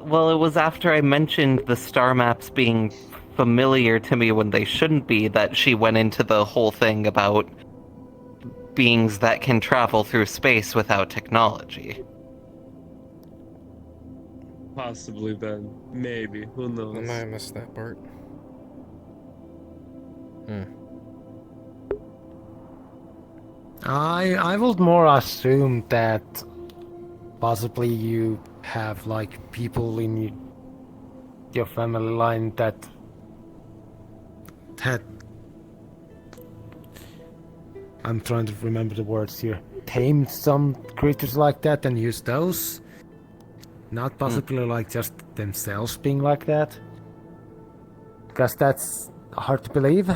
Well, it was after I mentioned the star maps being familiar to me when they shouldn't be that she went into the whole thing about beings that can travel through space without technology. Possibly then. Maybe. Who knows? I missed that part. I would more assume that possibly you have like people in your family line that had, I'm trying to remember the words here, tamed some creatures like that and used those. Not possibly like just themselves being like that. Because that's hard to believe.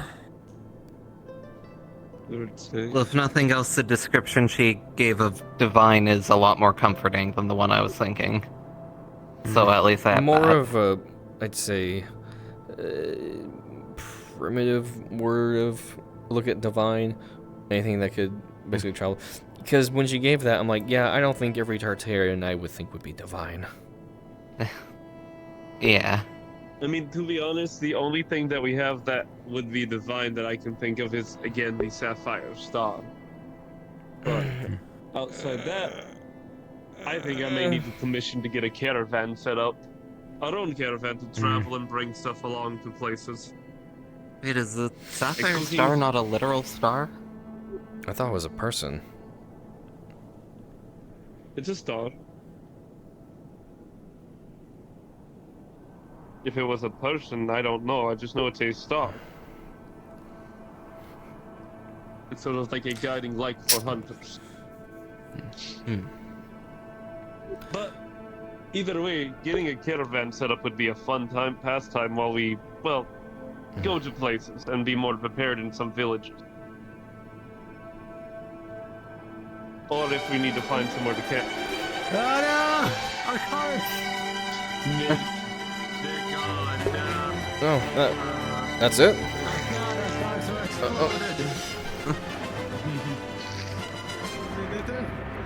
Well, if nothing else, the description she gave of Divine is a lot more comforting than the one I was thinking. So at least I have More that. of a, I'd say, primitive word of look at divine. Anything that could basically travel. Because when she gave that, I'm like, yeah, I don't think every Tartarian I would think would be divine. Yeah. I mean, to be honest, the only thing that we have that would be divine that I can think of is, again, the Sapphire Star. But outside that, I think I may need the permission to get a caravan set up. Our own caravan to travel and bring stuff along to places. Wait, is the Sapphire Star not a literal star? I thought it was a person. It's a star. If it was a person, I don't know. I just know it's a star. It's sort of like a guiding light for hunters. But either way, getting a caravan set up would be a fun pastime while we, well, go to places and be more prepared in some villages. Or if we need to find somewhere to camp. Oh no! Our cards! They're gone now. Oh, that's it?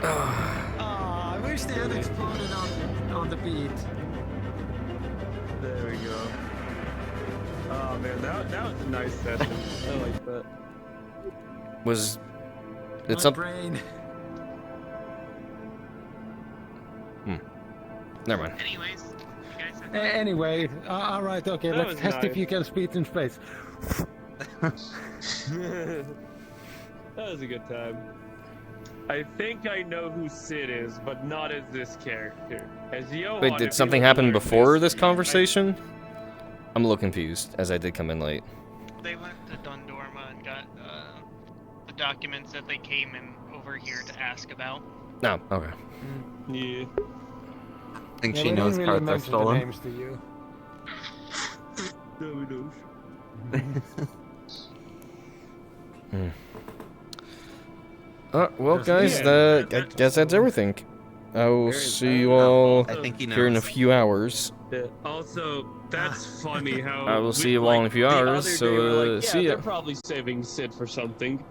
I wish they had exploded on the beat. There we go. Oh man, that was a nice session. I like that. Was it's My up? brain. Never mind. Anyways, you guys have Anyway, alright, okay, That let's was test if nice. you can speed in space. That was a good time. I think I know who Sid is, but not as this character. As Johan, Wait, if did you something were to happen learn before this mystery, conversation? I'm a little confused, as I did come in late. they went to Dundorma and got the documents that they came in over here to ask about. No, okay. Yeah. I think Yeah, she we knows didn't really cards are mention the stolen. names to you. Well, guys, Yeah, I guess that's everything. I will see you all I think he knows. here in a few hours. Yeah. Also, that's funny how I will see you all in a few the hours, other so, day we're like, see ya. they're probably saving Sid for something.